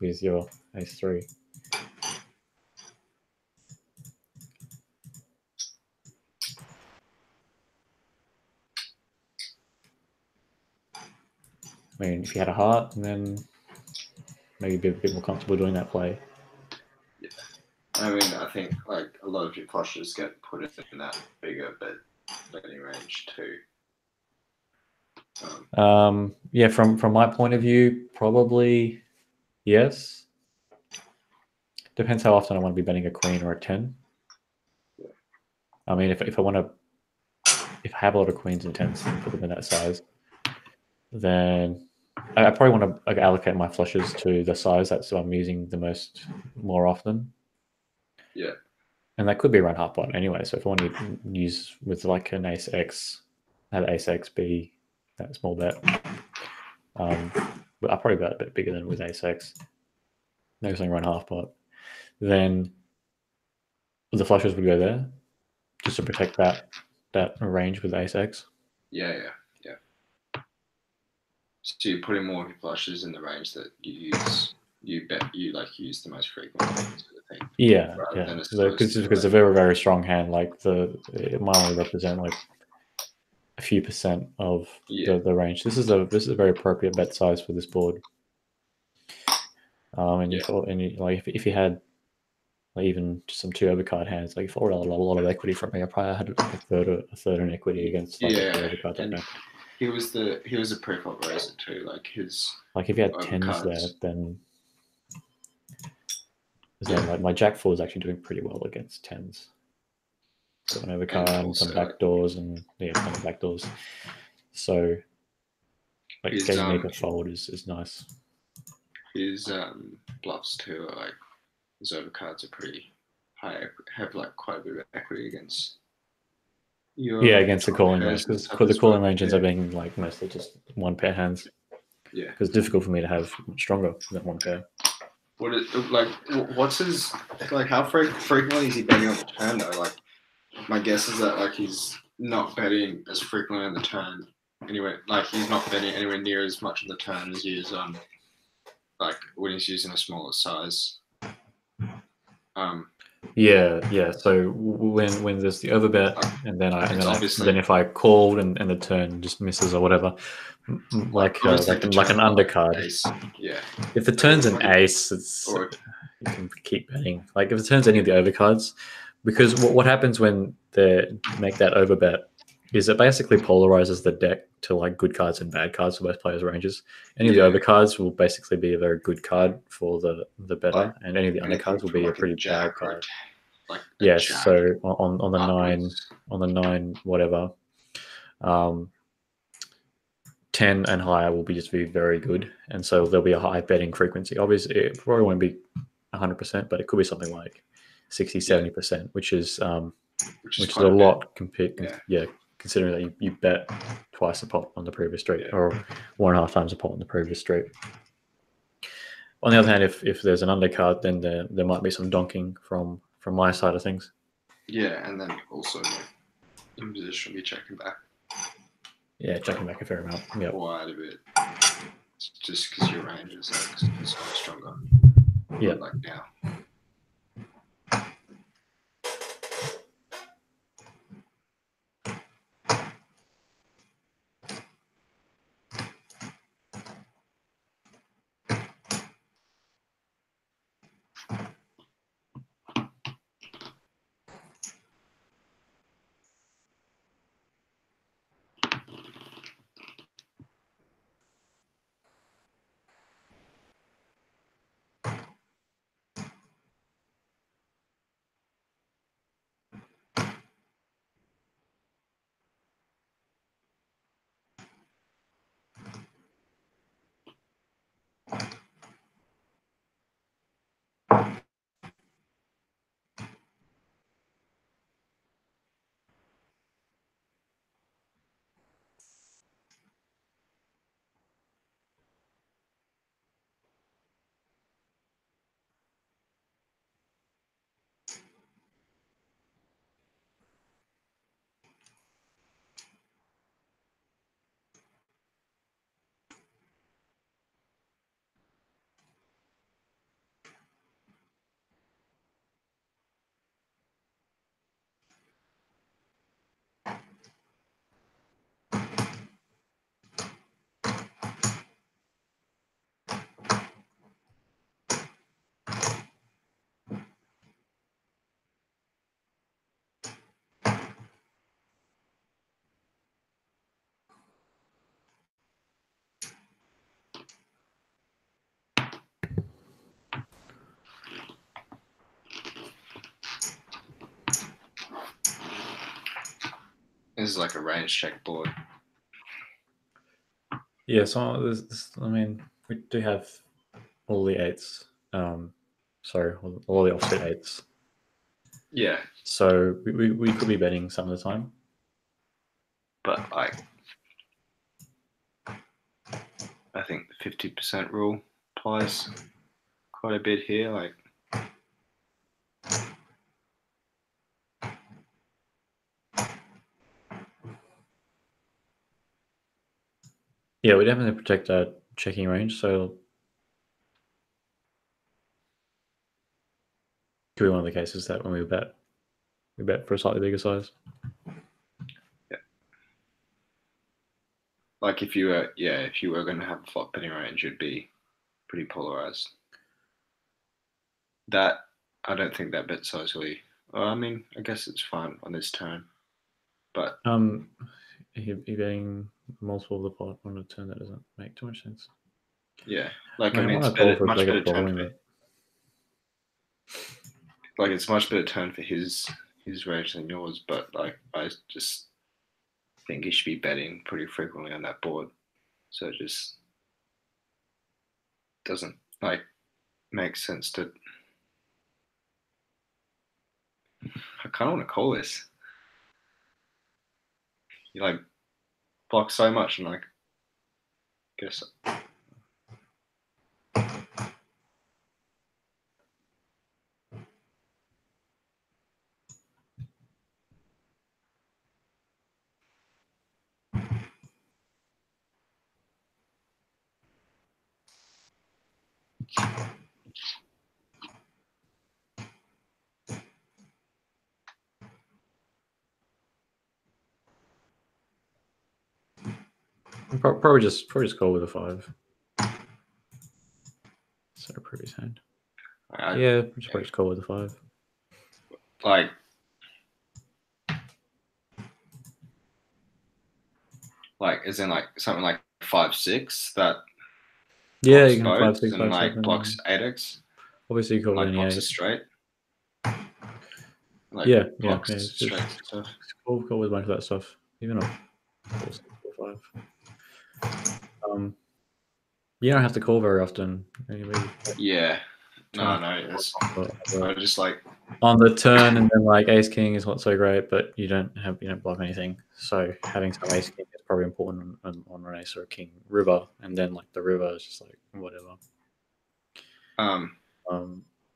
with your ace 3. I mean, if you had a heart, then maybe be a bit more comfortable doing that play. Yeah. I mean, I think like a lot of your flushes get put in that bigger betting range too. Yeah, from my point of view, probably yes. Depends how often I want to be betting a queen or a 10. Yeah. I mean, if I have a lot of queens and 10s and put them in that size, then I probably want to allocate my flushes to the size that's I'm using more often. Yeah. And that could be around half pot anyway. So if I want to use with like an ace X, have ace X be that small bet. But I'll probably bet a bit bigger than with ace X. Maybe something around half pot. Then the flushes would go there just to protect that range with ace X. Yeah. So you're putting more of your flushes in the range that you use. You use the most frequently, sort of thing. Yeah. Because it's a very, very strong hand. Like it might only represent like a few percent of the range. This is a very appropriate bet size for this board. And if you had like even just some 2 overcard hands, like if I were a lot of equity from me, I probably had like a third in equity against like a 2 overcard that back. He was a preflop raiser too. Like if you had 10s there, then like my jack 4 is actually doing pretty well against 10s. So an overcard and some backdoors and some backdoors. So like getting me to fold is nice. His bluffs too are like his overcards are pretty high, have like quite a bit of equity against against the calling range, because the calling range ends up being like mostly just 1 pair hands. Yeah, because it's difficult for me to have stronger than 1 pair. What's his like? How frequently is he betting on the turn though? Like, my guess is that like he's not betting as frequently on the turn. Anyway, like he's not betting anywhere near as much on the turn as he is on like when he's using a smaller size. Yeah. So when there's the overbet, and then if I called and the turn just misses or whatever, like an undercard. Ace. Yeah. If the turn's an ace, you can keep betting. Like if it turns any of the overcards, because what happens when they make that overbet is it basically polarizes the deck to like good cards and bad cards for both players' ranges. Any of the overcards will basically be a very good card for the better, and any of the undercards will be a pretty bad card. Yes, so on the 9 whatever, 10 and higher will be very good, and so there'll be a high betting frequency. Obviously, it probably won't be 100%, but it could be something like 60-70%, which is which a quite a bit. lot compared. Yeah. Considering that you bet twice a pot on the previous street, Yeah. or 1.5 times a pot on the previous street. On the other hand, if there's an undercard, then there might be some donking from my side of things. Yeah, and then also like, in position be checking back. Yeah, checking back a fair amount. Yeah, quite a bit. It's just because your range is like so much stronger. Yeah. Like now. This is like a range check board. Yeah, so I mean, we do have all the eights. Sorry, all the offset eights. Yeah, So we could be betting some of the time. but like, I think the 50% rule applies quite a bit here. Like, Yeah, we definitely protect that checking range. So could be one of the cases that when we bet for a slightly bigger size. like if you were going to have a flop betting range, it'd be pretty polarized. That I don't think that bet size really. Well, I mean, I guess it's fine on this turn, but He betting multiple of the pot on a turn that doesn't make too much sense. yeah, like I mean, I it's want to call for a much bigger better turn following, for, like it's much better turn for his range than yours. But like I just think he should be betting pretty frequently on that board, so it just doesn't like make sense to. I kind of want to call this. You like block so much, and like, guess. probably just call with a 5. So previous hand. Yeah, probably just call with a 5. Like, is in like something like 5-6 that. Yeah, you can have 5, 6, 5, like 7. blocks 8x. Obviously, you call like any blocks 8. it straight. Like yeah, blocks yeah. straight stuff. Call with a bunch of that stuff, even up 4, 5. You don't have to call very often. Anyway. Yeah. No, I I just like on the turn, and then like ace king is not so great, but you don't block anything. So having some ace king is probably important on an ace or a king river, and then like the river is just like whatever.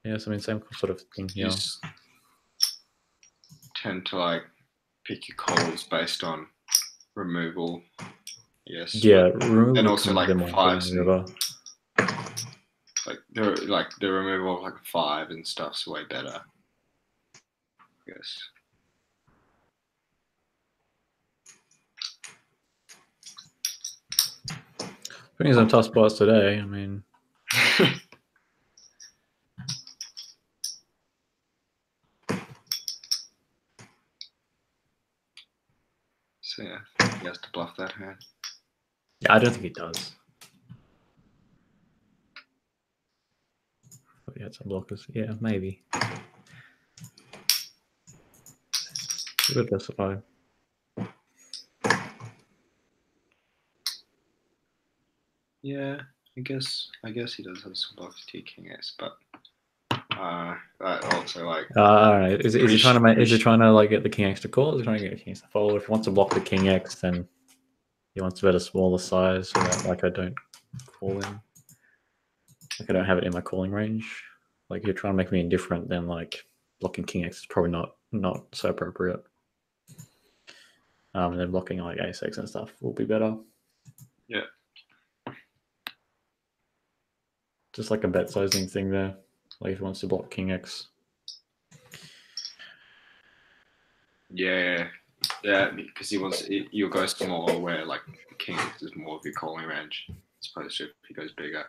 Yes, I mean same sort of thing here. You tend to like pick your calls based on removal. Yes. Yeah, removal and also like fives and river. like the removal of like a 5 and stuff's way better. I guess. Putting some tough spots today. I mean, so yeah, he has to bluff that hand. yeah, I don't think he does. But he had some blockers. Yeah, maybe. He would justify. Yeah, I guess he does have some bluffs to king ace, but that also like I don't know. Is he trying to make? Is he trying to like get the king x to call? Or is he trying to get the king x to fold? If he wants to block the king x, then he wants to bet a smaller size so that like I don't call him. Like I don't have it in my calling range. Like if you're trying to make me indifferent, then like blocking king x is probably not so appropriate. And then blocking like ace x and stuff will be better. Yeah. Just like a bet sizing thing there. Like if he wants to block king x. Yeah, because you'll go smaller where like king x is more of your calling range as opposed to if he goes bigger.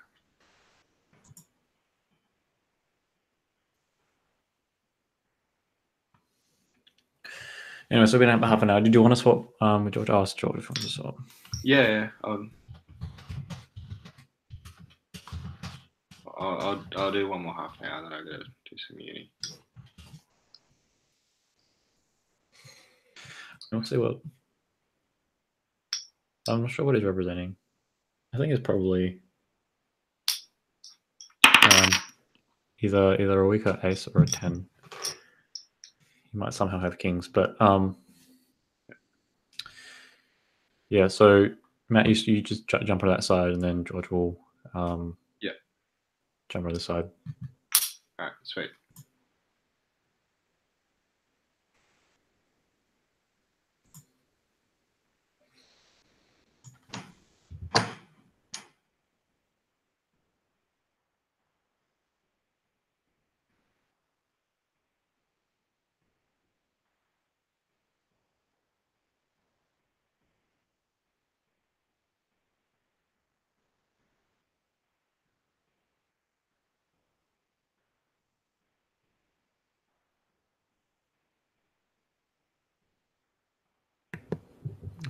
Anyway, so we've been at half an hour. Did you want to swap with George? I'll ask George if you want to swap. Yeah. I'll do one more half an hour, then I gotta do some uni. Let's see what. I'm not sure what he's representing. I think it's probably either a weaker ace or a 10. He might somehow have kings, but yeah. So Matt, you just jump on that side, and then George will jump on the side. All right, sweet.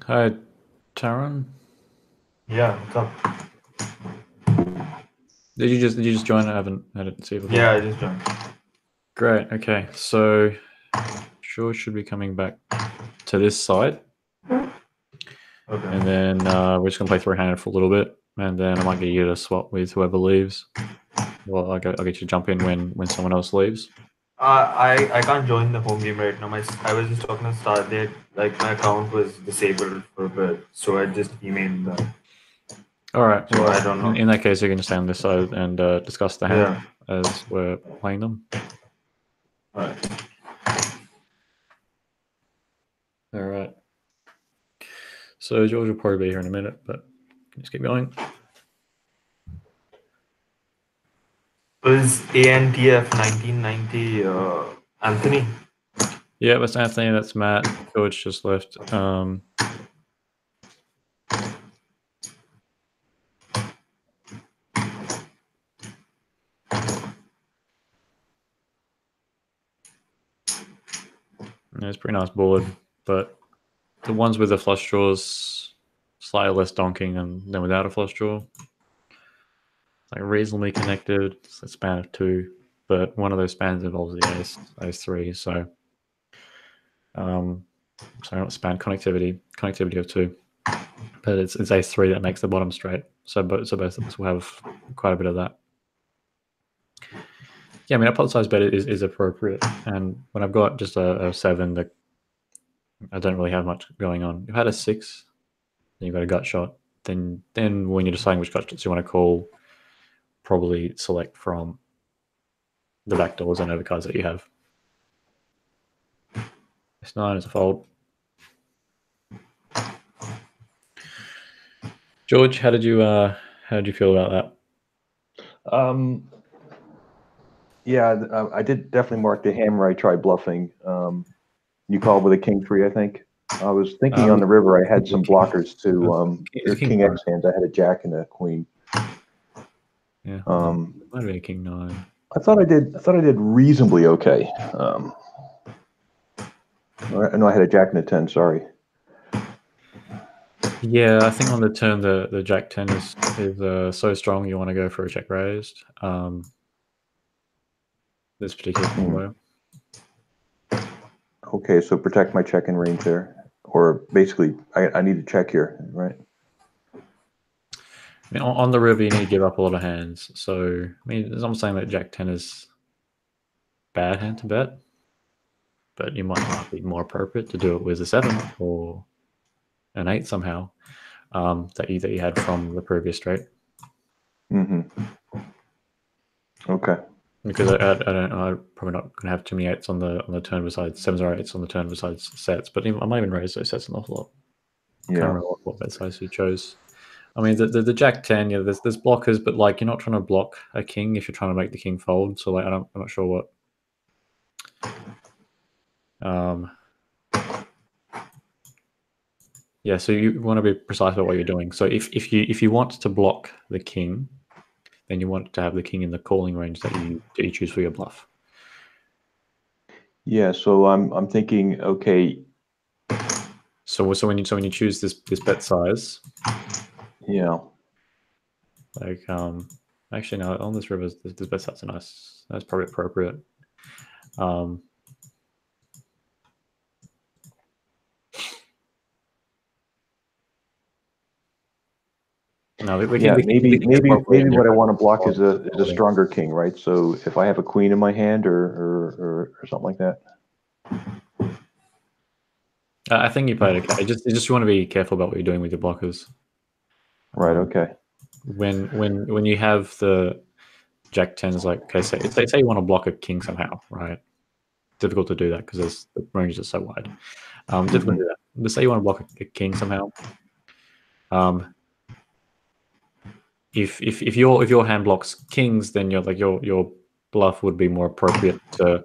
Hi, Taron. Yeah, what's up? Did you just join? I haven't had it see before. Yeah, I just joined. Great. Okay, so George should be coming back to this side. Okay. And then we're just gonna play three-handed for a little bit, and then I might get you to swap with whoever leaves. Well, I'll get you to jump in when someone else leaves. I can't join the home game right now. I was just talking to start date. Like my account was disabled for a bit, so I just emailed them. All right. So well, I don't know. In that case, you're going to stay on this side and discuss the hand as we're playing them. All right. All right. So George will probably be here in a minute, but just keep going. Was ANTF 1990 Anthony? Yeah, that's Anthony. That's Matt. George just left. Yeah, it's a pretty nice board, but the ones with the flush draws slightly less donking than without a flush draw. It's like reasonably connected. It's a span of 2, but one of those spans involves the ace 3. So, sorry, not span, connectivity of 2. But it's ace 3 that makes the bottom straight. So both of us will have quite a bit of that. Yeah, I mean, a pot size bet is appropriate, and when I've got just a 7, that I don't really have much going on. You've had a 6, then you've got a gut shot. Then when you're deciding which gut shots you want to call, probably select from the back doors and overcards that you have. S9 is a fold. George, how did you feel about that? Yeah, I did definitely mark the hand where I tried bluffing. You called with a king 3, I think. I was thinking on the river I had some blockers to your king X hands. I had a jack and a queen. Yeah, might have been a king 9. I thought I did reasonably okay. No, I had a jack and a 10. Sorry. Yeah, I think on the turn the jack 10 is so strong you want to go for a check raised. This particular combo. Okay, so protect my check in range there, or basically I need to check here, right? I mean, on the river you need to give up a lot of hands. So I mean, I'm saying that jack 10 is bad hand to bet, but you might be more appropriate to do it with a 7 or an 8 somehow that you had from the previous straight. Okay. Because I'm probably not going to have too many 8s on the turn besides 7s or 8s on the turn besides sets, but I might even raise those sets an awful lot. Yeah. Can't remember what bet size you chose. I mean, the jack 10, yeah, there's blockers, but like you're not trying to block a king if you're trying to make the king fold. So like I'm not sure what. Yeah, so you want to be precise about what you're doing. So if you want to block the king, then you want to have the king in the calling range that you choose for your bluff. Yeah, so I'm thinking, okay. So when you choose this bet size, yeah, like actually no, on this river this bet size are nice. That's probably appropriate. No, maybe what I want to block is a stronger king, right? So if I have a queen in my hand or something like that. I think you played okay. Just you want to be careful about what you're doing with your blockers. Right. Okay. When you have the jack 10s, like okay, say you want to block a king somehow, right? Difficult to do that because the ranges are so wide. Difficult to do that. But say you want to block a king somehow. If your hand blocks kings, then your bluff would be more appropriate to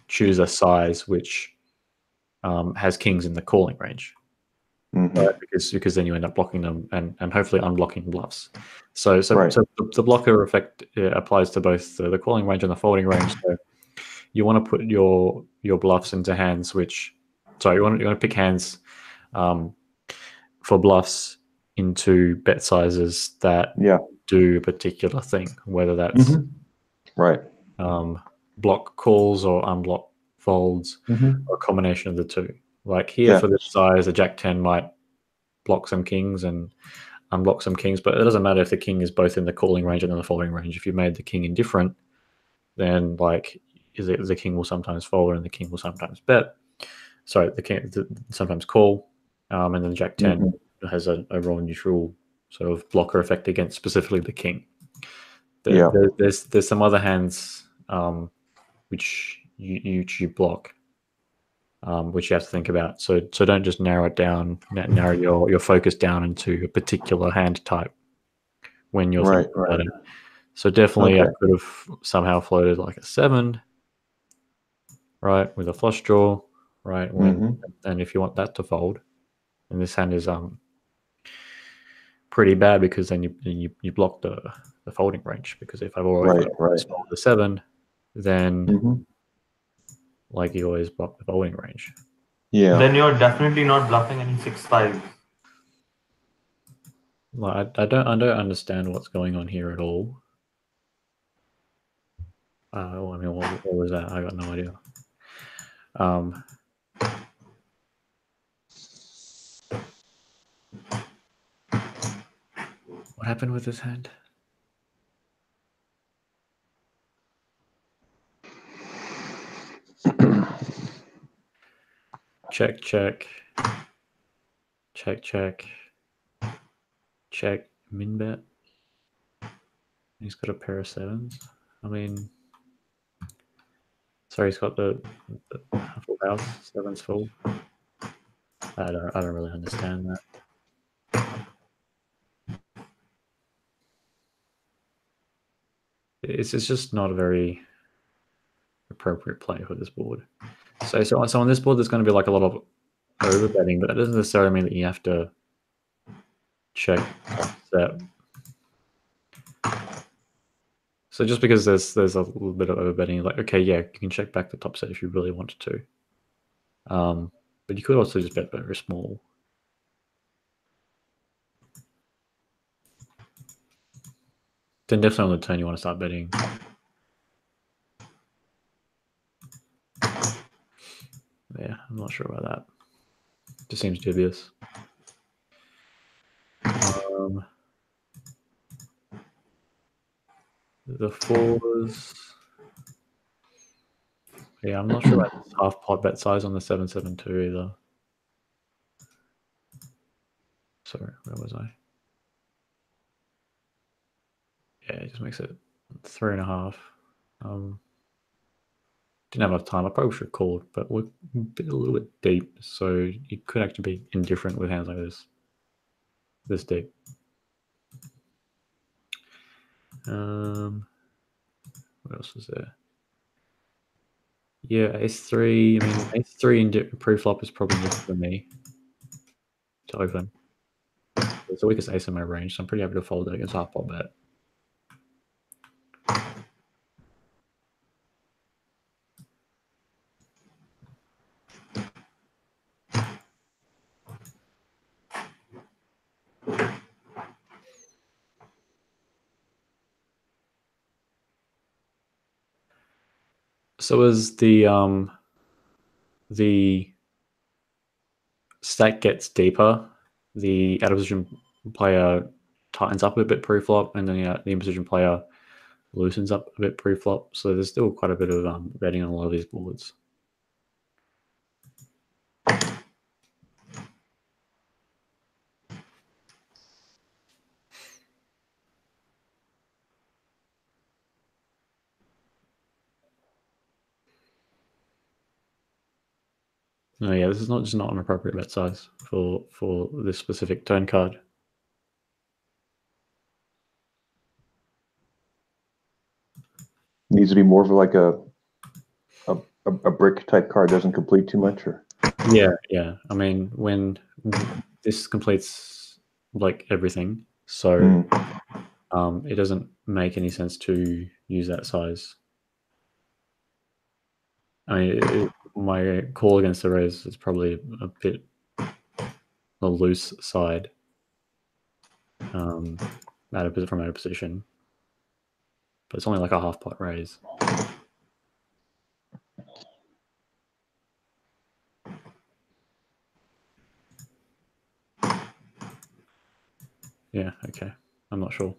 choose a size which has kings in the calling range, right? Because then you end up blocking them and hopefully unblocking bluffs. So the blocker effect applies to both the calling range and the folding range. So you want to put your bluffs into hands which, sorry, you want to pick hands for bluffs into bet sizes that do a particular thing, whether that's right block calls or unblock folds, or a combination of the two. Like here for this size, a jack 10 might block some kings and unblock some kings, but it doesn't matter if the king is both in the calling range and in the folding range. If you made the king indifferent, then like the king will sometimes fold and the king will sometimes bet. Sorry, the king sometimes call, and then the jack 10 has a raw neutral sort of blocker effect against specifically the king. There's some other hands which you block, which you have to think about. So don't just narrow your focus down into a particular hand type when you're thinking about it. So definitely I could have and floated like a 7, right, with a flush draw, right, and if you want that to fold, and this hand is pretty bad because then you block the folding range, because if I've already folded the 7, then like you always block the folding range. Yeah. Then you're definitely not bluffing any 6-5. Well, I don't understand what's going on here at all. I mean, what was that? I got no idea. What happened with this hand? check, check, check, check, check, min bet. He's got a pair of sevens. I mean, sorry, he's got the full house, sevens full. I don't really understand that. It's just not a very appropriate play for this board. So on this board, there's going to be like a lot of overbetting, but that doesn't necessarily mean that you have to check set. So just because there's a little bit of overbetting, like, okay, yeah, you can check back the top set if you really wanted to. But you could also just bet very small. Then definitely on the turn you want to start betting. Yeah, I'm not sure about that. Just seems dubious. The fours. Yeah, I'm not sure about this half pot bet size on the 7-7-2 either. Sorry, where was I? Yeah, it just makes it 3.5. Didn't have enough time. I probably should have called, but we're a little bit deep, so you could actually be indifferent with hands like this deep. What else was there? Yeah, ace-3. I mean, ace-3 in pre-flop is probably good for me to open. It's the weakest ace in my range, so I'm pretty happy to fold it against half-pot bet. So as the stack gets deeper, the out of position player tightens up a bit pre-flop, and then the in position player loosens up a bit pre-flop. So there's still quite a bit of betting on a lot of these boards. No, yeah, this is just not an appropriate bet size for this specific turn card. Needs to be more of like a brick type card, doesn't complete too much, or Yeah. I mean, when this completes like everything, so it doesn't make any sense to use that size. I mean, my call against the raise is probably a bit a loose side. From out of position, but it's only like a half pot raise. Yeah, okay. I'm not sure.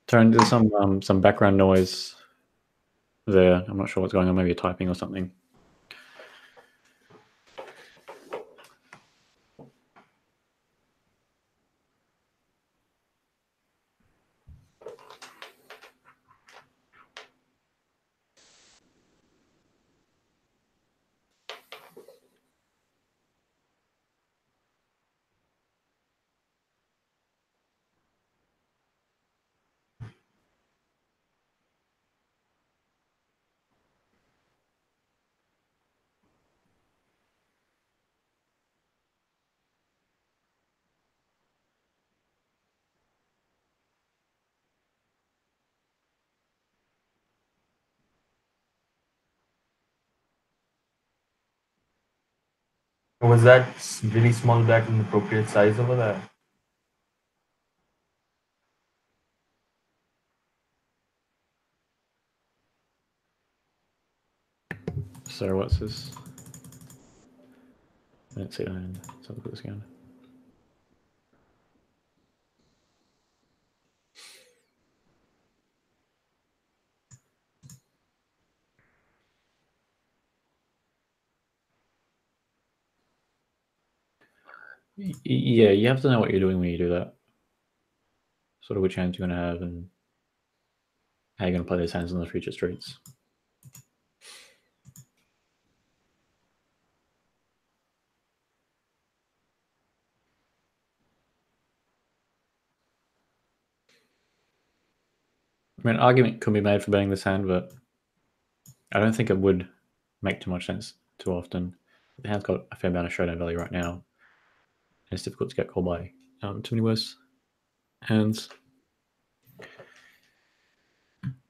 There's some background noise there. I'm not sure what's going on. Maybe you're typing or something. Was that really small bet an appropriate size over there? So what's this? I didn't see that end. Let's have a look at this again. Yeah, you have to know what you're doing when you do that. Sort of which hands you're going to have and how you're going to play those hands on the future streets. I mean, an argument could be made for betting this hand, but I don't think it would make too much sense too often. The hand's got a fair amount of showdown value right now, and it's difficult to get called by too many worse hands.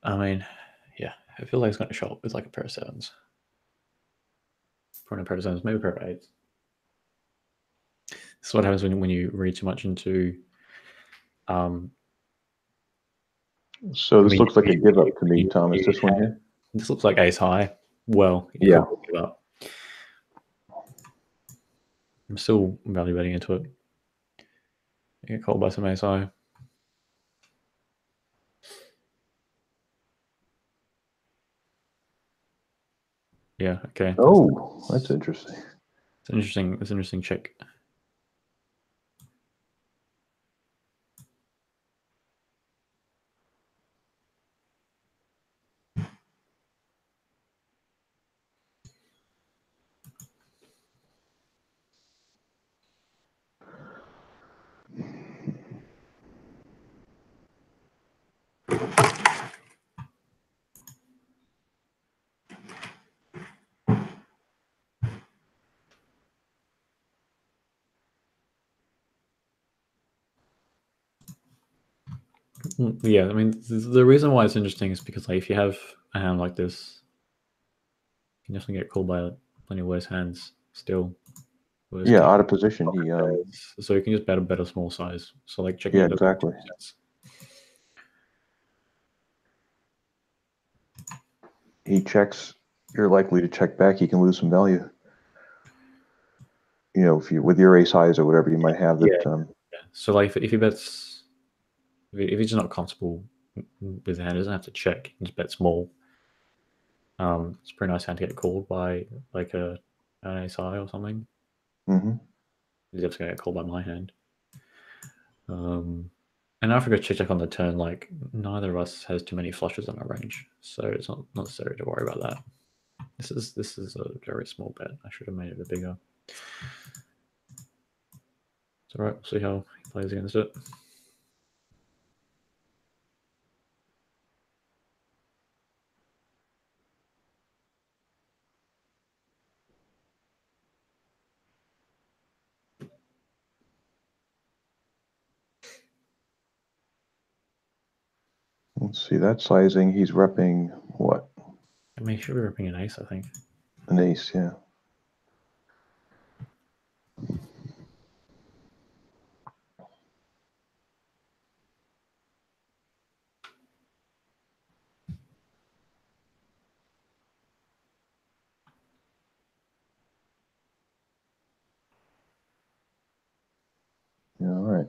I mean, yeah, I feel like it's going to show up with like a pair of sevens. Probably a pair of sevens, maybe a pair of eights. This is what happens when you read too much into. So this looks like a give up to me, Thomas. This one here. This looks like ace high. Well, yeah. Give up. I'm still value betting into it. I get called by some ace high. Yeah. Okay. Oh, that's interesting. It's interesting. It's an interesting check. Yeah, I mean, the reason why it's interesting is because like if you have a hand like this, you can definitely get called by plenty of worse hands still. Yeah, out of position. So you can just bet a better small size. So like checking. Yeah, exactly. He checks. You're likely to check back. You can lose some value. You know, if you with your ace highs or whatever you might have. That. Yeah. So like if he bets, if he's not comfortable with the hand, he doesn't have to check. He can just bet small. It's a pretty nice hand to get called by like an ace high or something. Mm-hmm. He's just gonna get called by my hand. And I forgot to check on the turn. Like neither of us has too many flushes on our range, so it's not necessary to worry about that. This is a very small bet. I should have made it a bigger. It's alright. We'll see how he plays against it. Let's see that sizing. He's repping what? I mean, he should be repping an ace, I think. An ace, yeah. Yeah, all right.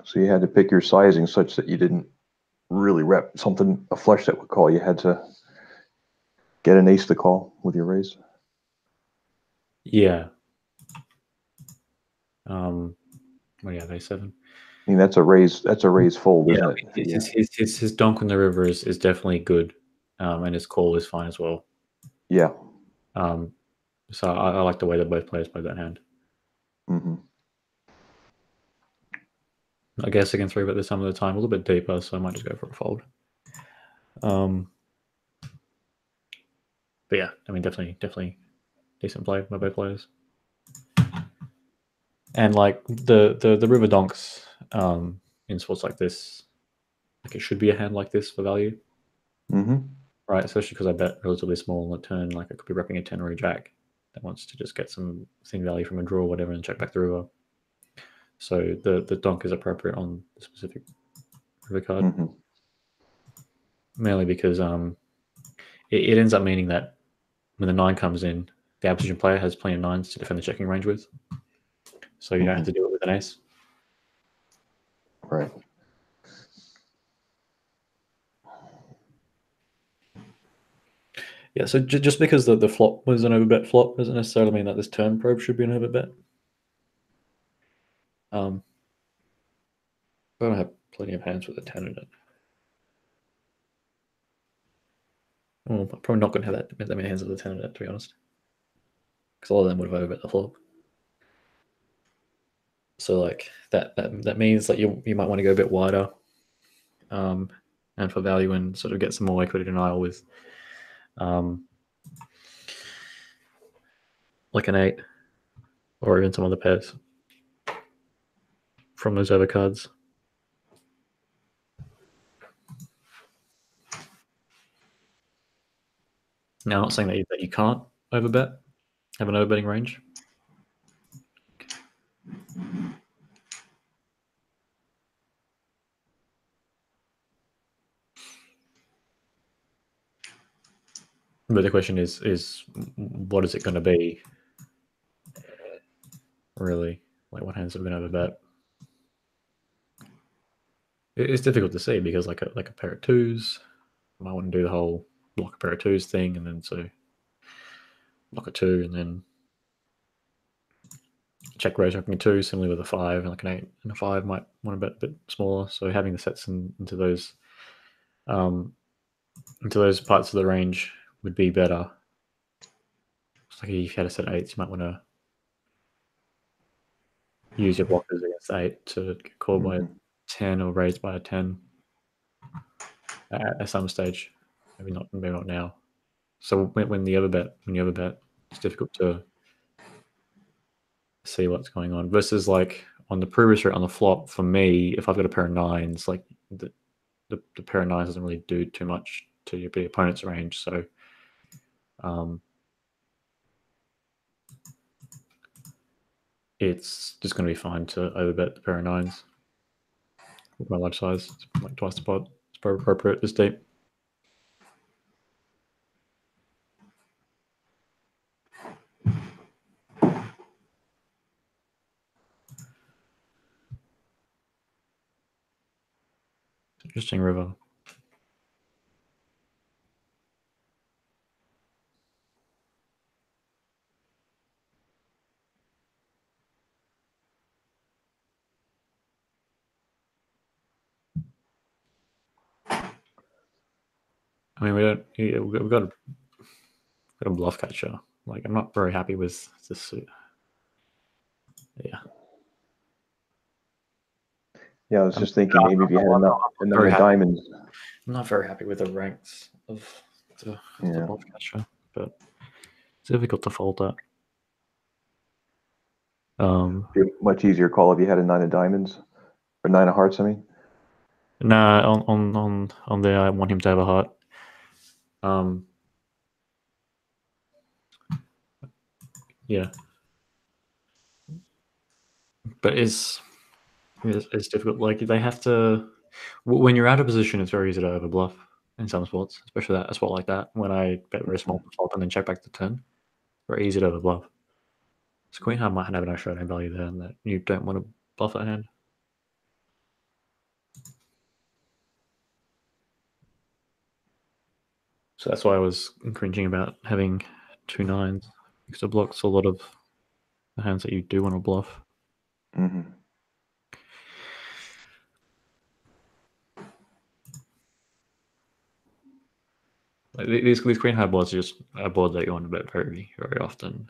So you had to pick your sizing such that you didn't really rep something, a flush that would call. You had to get an ace to call with your raise. Yeah. What do you have, A7? I mean, that's a raise. That's a raise fold, isn't it? His donk on the river is definitely good, and his call is fine as well. Yeah. So I like the way that both players play that hand. Mm-hmm. I guess I can 3-bet this some of the time, a little bit deeper, so I might just go for a fold. But yeah, I mean, definitely decent play by both players. And like the river donks in sports like this, like it should be a hand like this for value. Mm-hmm. Right, especially because I bet relatively small on the turn. Like I could be repping a 10 or a jack that wants to just get some thin value from a draw or whatever and check back the river. So the donk is appropriate on the specific river card. Mm-hmm. Mainly because it ends up meaning that when the 9 comes in, the opposition player has plenty of 9s to defend the checking range with. So you don't have to do it with an ace. Right. Yeah, so just because the flop was an overbet flop doesn't necessarily mean that this turn probe should be an overbet. But I have plenty of hands with a 10 in it. Well, I'm probably not going to have that many hands with a 10 in it, to be honest. Because all of them would have overbet the flop. So like that means that you might want to go a bit wider, and for value and sort of get some more equity denial with, like an 8, or even some other pairs from those overcards. Now, I'm not saying that you can't overbet, have an overbetting range. But the question is what is it going to be? Really, like what hands are we going to overbet? It's difficult to see because like a pair of twos, I might want to do the whole block a pair of twos thing, and then so block a 2, and then check raise opening 2, similarly with a 5, and like an 8 and a 5 might want to bet a bit smaller. So having the sets into those parts of the range would be better. It's like if you had a set of 8s, you might want to use your blockers against 8 to get called by a 10 or raised by a 10 at some stage. Maybe not now. So when you overbet, it's difficult to see what's going on. Versus like on the previous rate on the flop, for me, if I've got a pair of 9s, like the pair of 9s doesn't really do too much to your opponent's range. So it's just going to be fine to overbet the pair of 9s with my large size. It's like twice the pot. It's probably appropriate this deep. Interesting river. I mean, we've got a bluff catcher. Like, I'm not very happy with this suit. Yeah. Yeah, I was just thinking maybe if you had enough diamonds. I'm not very happy with the ranks of the bluff catcher, but it's difficult to fold that. Much easier call if you had a 9 of diamonds or 9 of hearts. I mean, nah, on there, I want him to have a heart. Yeah, but it's difficult. Like they have to when you're out of position, it's very easy to overbluff in some spots, especially a spot like that. When I bet very small flop and then check back the turn, very easy to overbluff. So queen high might have no showdown value there, and that you don't want to bluff that hand. So that's why I was cringing about having 2 9s, because it blocks a lot of the hands that you do want to bluff. Mm-hmm. Like these queen high boards are just a board that you want to bet very, very often.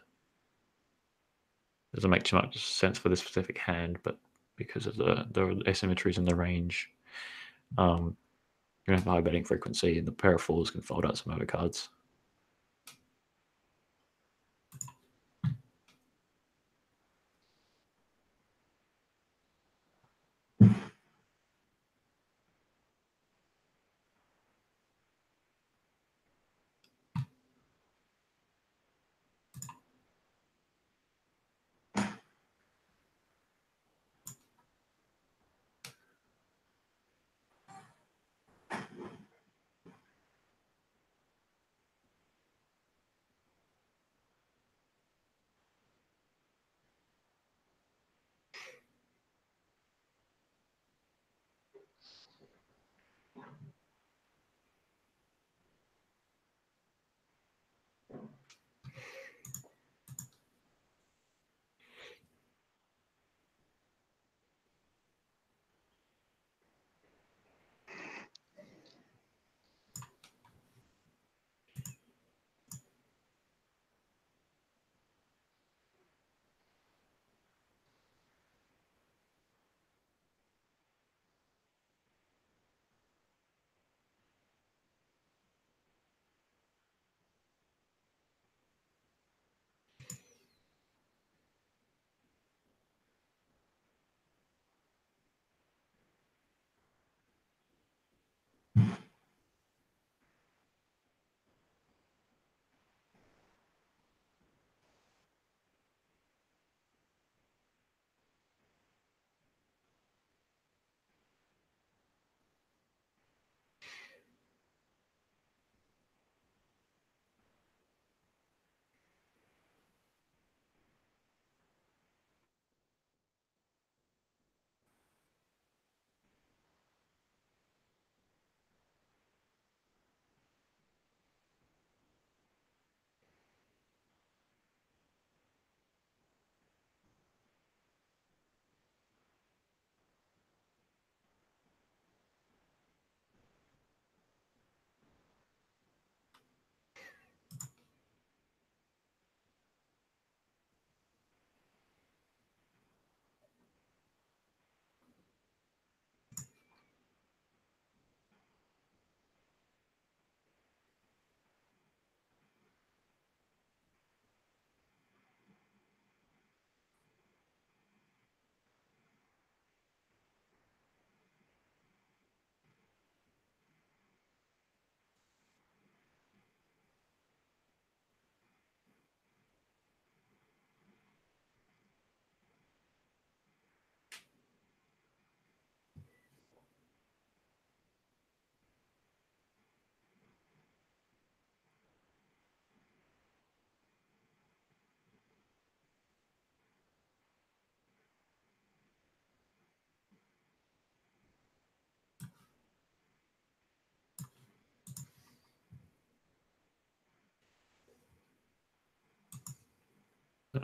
Doesn't make too much sense for this specific hand, but because of the asymmetries in the range, you're going to have high betting frequency, and the pair of fours can fold out some overcards.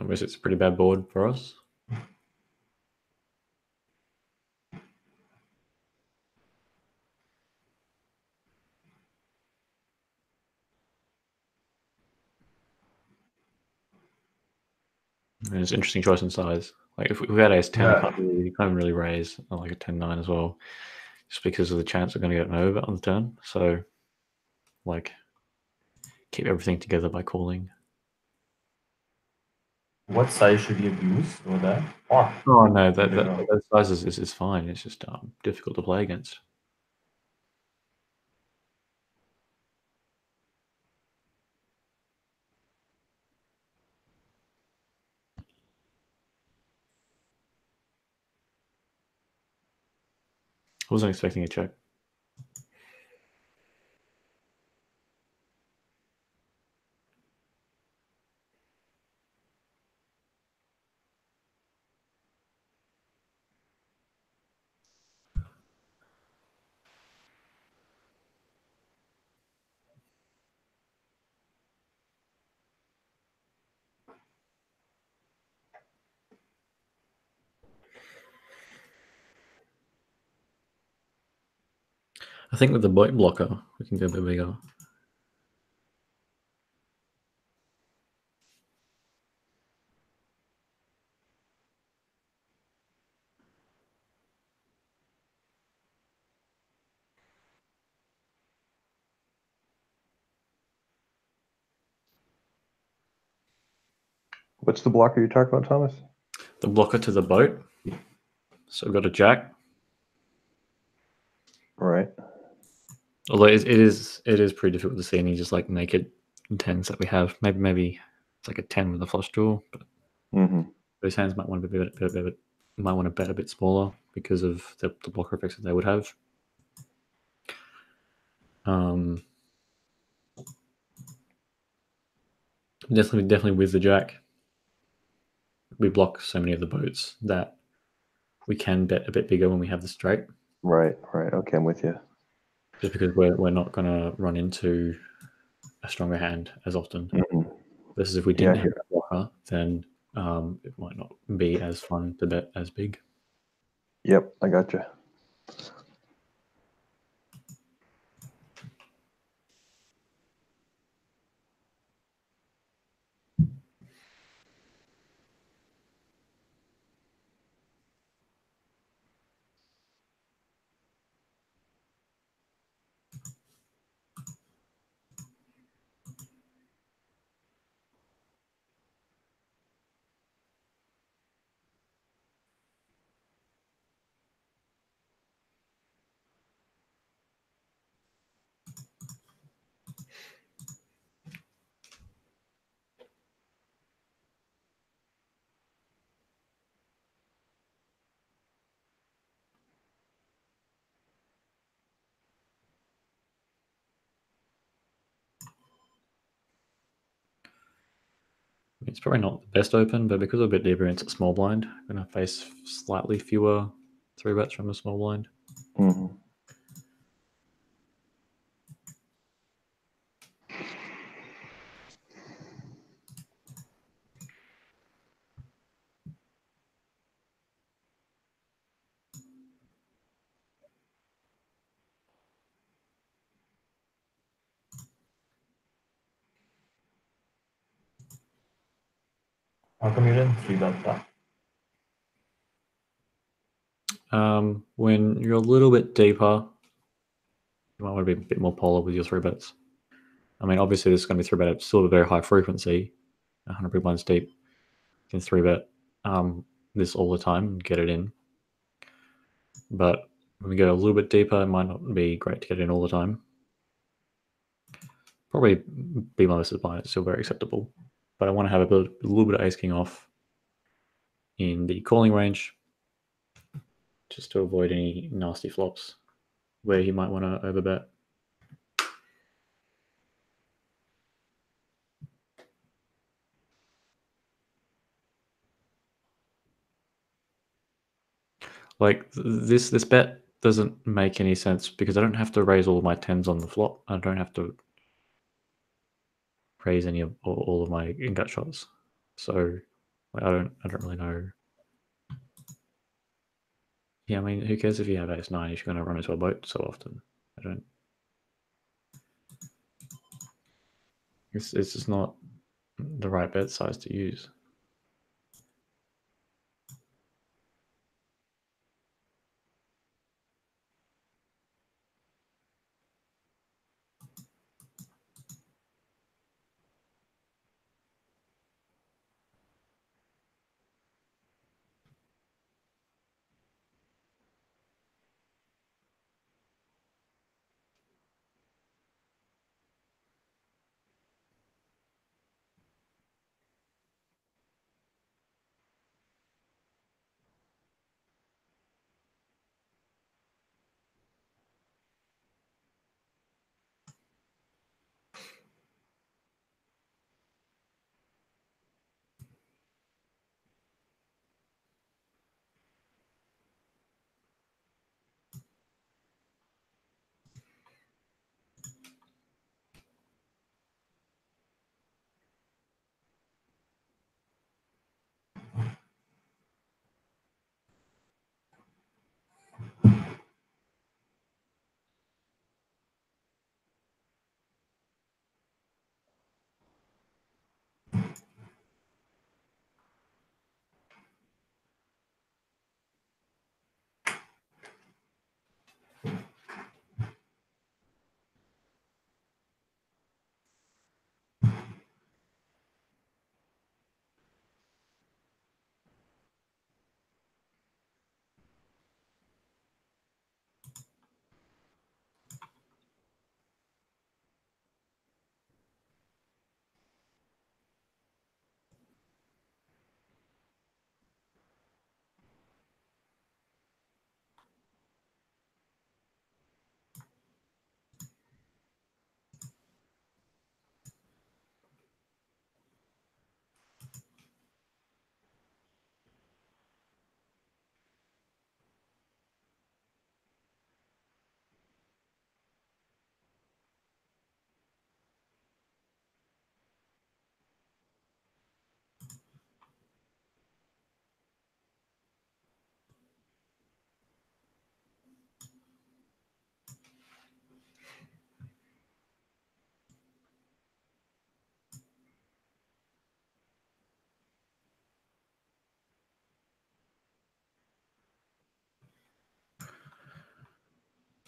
I guess it's a pretty bad board for us. And it's an interesting choice in size. Like if we had ace 10, Yeah. we can't even really raise like a 10-9 as well, just because of the chance we're going to get an over on the turn. So, like, keep everything together by calling. What size should you have used for that? Oh, Oh no, that size is fine. It's just difficult to play against. I wasn't expecting a check. I think with the bite blocker, we can go a bit bigger. What's the blocker you're talking about, Thomas? The blocker to the boat. So we've got a jack. Right. Although it is pretty difficult to see any just like naked tens that we have. Maybe it's like a 10 with a flush draw, but those hands might want to bet a bit smaller because of the blocker effects that they would have. Definitely with the jack, we block so many of the boats that we can bet a bit bigger when we have the straight. Right. Okay, I'm with you. Just because we're not going to run into a stronger hand as often. Versus if we didn't have that blocker, then it might not be as fun to bet as big. Yep, I got you. It's probably not the best open, but because we're a bit deeper into small blind, I'm going to face slightly fewer 3-bets from the small blind. how come you didn't 3-bet that? When you're a little bit deeper, you might want to be a bit more polar with your 3-bets. I mean, obviously, this is going to be 3-bet at still a very high frequency, 100 big blinds deep. You can 3-bet this all the time and get it in. But when we go a little bit deeper, it might not be great to get in all the time. Probably B- versus blind is still very acceptable. But I want to have a little bit of ace king off in the calling range, just to avoid any nasty flops where he might want to overbet. Like this bet doesn't make any sense because I don't have to raise all of my 10s on the flop. I don't have to raise any of all of my gut shots. So Like, I don't really know. Yeah, I mean, who cares if you have ace-9 if you're going to run into a boat so often? I don't. It's just not the right bet size to use.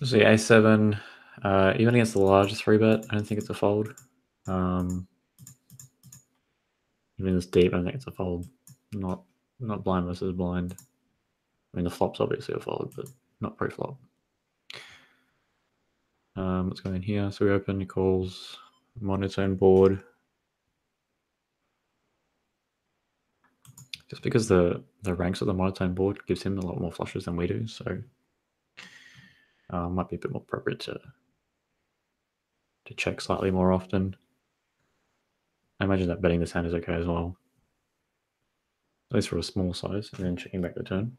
So yeah, a7, even against the larger 3-bet, I don't think it's a fold. Even this deep, I think it's a fold. Not blind versus blind. I mean, the flop's obviously a fold, but not pre-flop. Let's go in here. So we open, he calls monotone board. Just because the ranks of the monotone board gives him a lot more flushes than we do, so might be a bit more appropriate to check slightly more often. I imagine that betting this hand is okay as well. At least for a small size, and then checking back the turn.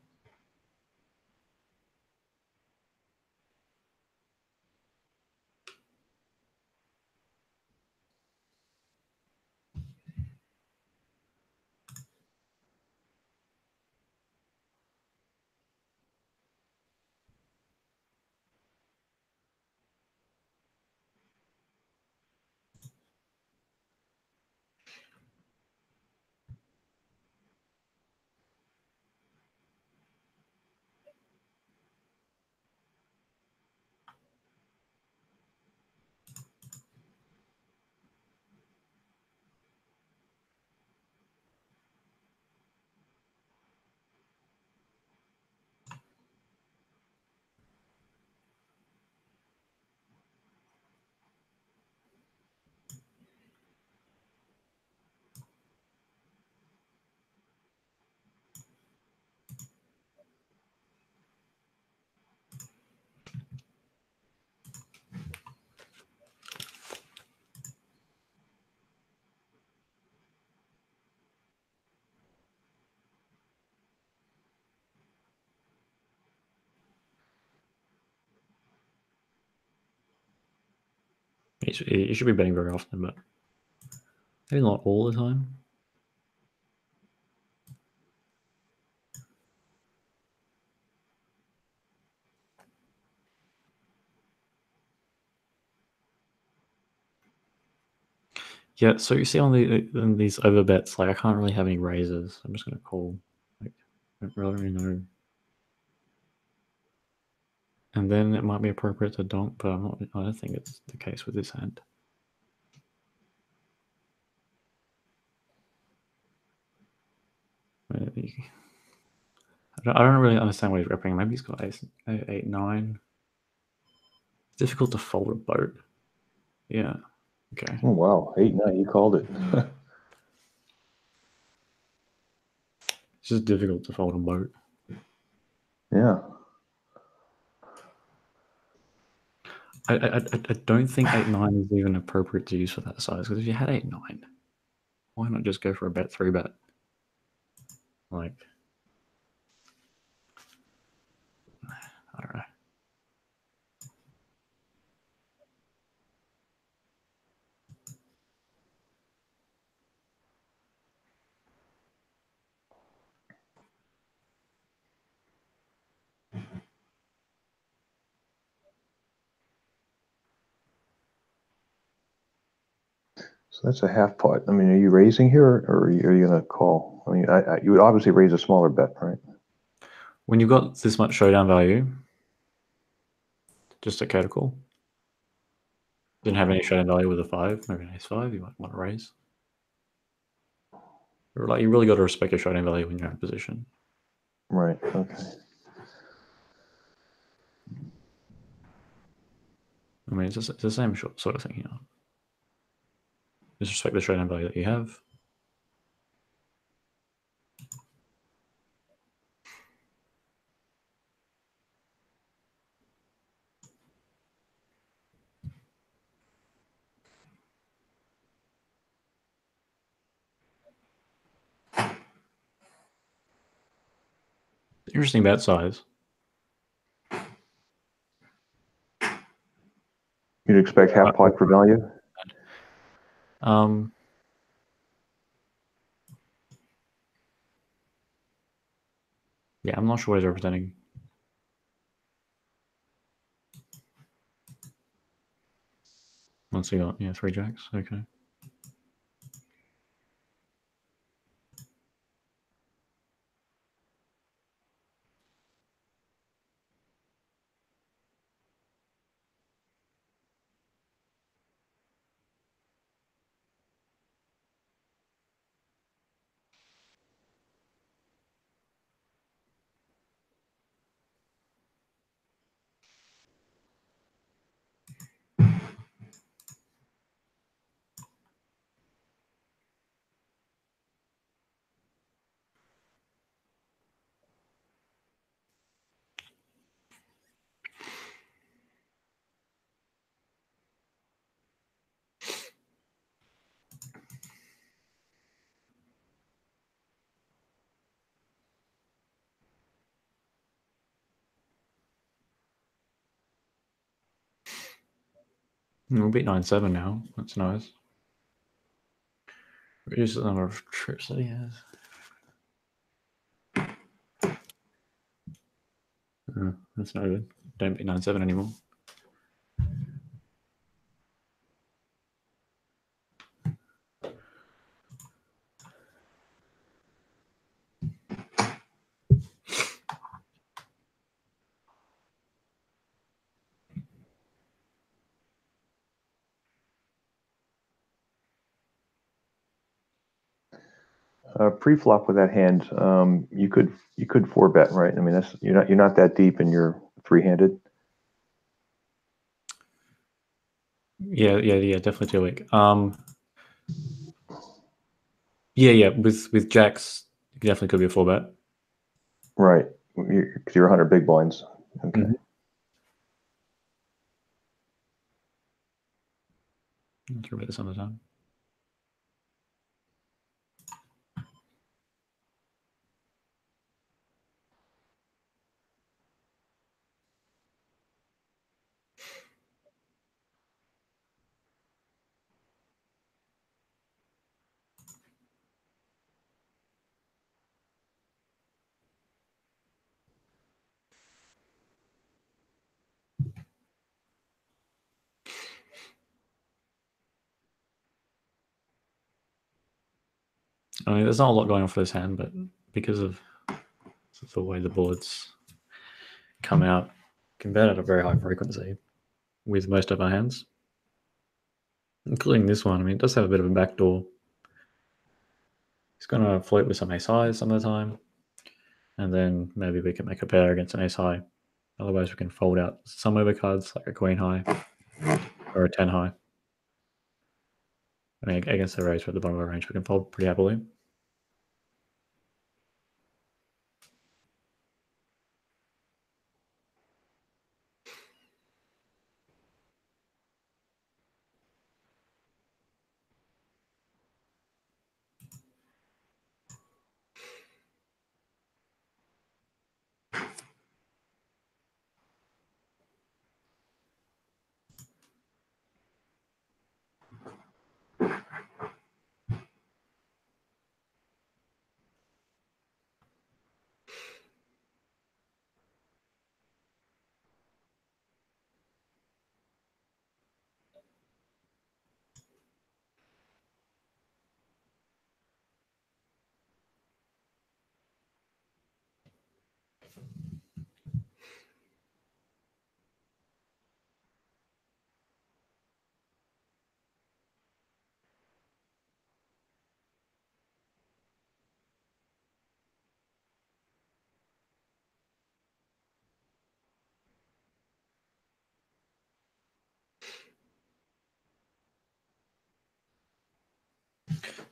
You should be betting very often, but maybe not all the time. Yeah, so you see on these overbets, like I can't really have any raises. I'm just gonna call. Like, I don't really know. And then it might be appropriate to donk, but I don't think it's the case with this hand. I don't really understand what he's repping. Maybe he's got ace, 8, 9. It's difficult to fold a boat. Yeah. Okay. Oh, wow. 8-9, you called it. It's just difficult to fold a boat. Yeah. I don't think 8-9 is even appropriate to use for that size, because if you had 8-9, why not just go for a bet 3-bet? Like, I don't know. So that's a half pot. I mean, are you raising here, or are you going to call? I mean, you would obviously raise a smaller bet, right? When you've got this much showdown value, just okay to call. Didn't have any showdown value with a 5, maybe an ace-5, you might want to raise. Or like, you really got to respect your showdown value when you're in position. Right. Okay. I mean, it's the same sort of thing here. Just respect the showdown value that you have. Interesting bet size. You'd expect half pot for value? Yeah, I'm not sure what he's representing. Once he got, 3 jacks, okay. We'll beat 9-7 now. That's nice. Reduce the number of trips that he has. That's not good. Don't beat 9-7 anymore. Pre-flop with that hand, you could 4-bet, right? I mean, that's you're not that deep in your 3-handed. Yeah, definitely too weak. Yeah, with jacks, it definitely could be a 4-bet. Right, because you're 100 big blinds. Okay. Let's repeat this another time. I mean, there's not a lot going on for this hand, but because of the way the bullets come out, can bet at a very high frequency with most of our hands, including this one. I mean, it does have a bit of a backdoor. It's going to float with some ace highs some of the time, and then maybe we can make a pair against an ace high. Otherwise, we can fold out some overcards like a queen high or a 10 high. I mean, against the raise at the bottom of our range, we can fold pretty happily.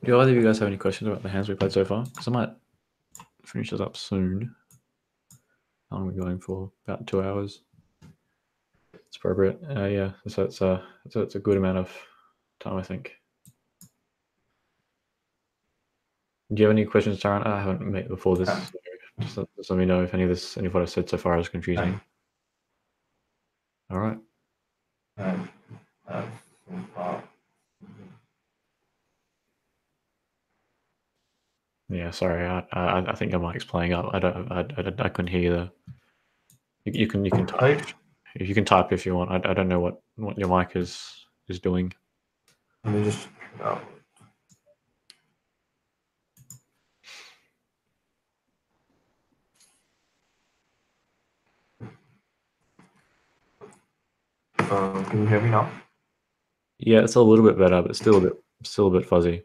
Do either of you guys have any questions about the hands we played so far? Because I might finish this up soon. How long are we going for? About 2 hours. It's appropriate. Yeah, so it's a good amount of time, I think. Do you have any questions, Taran? I haven't met before this. So just let me know if any of what I've said so far is confusing. All right. Yeah, sorry. I think your mic's playing up. I couldn't hear you there. You can type. You can type if you want. I don't know what your mic is doing. Let me just. Can you hear me now? Yeah, it's a little bit better, but still a bit fuzzy.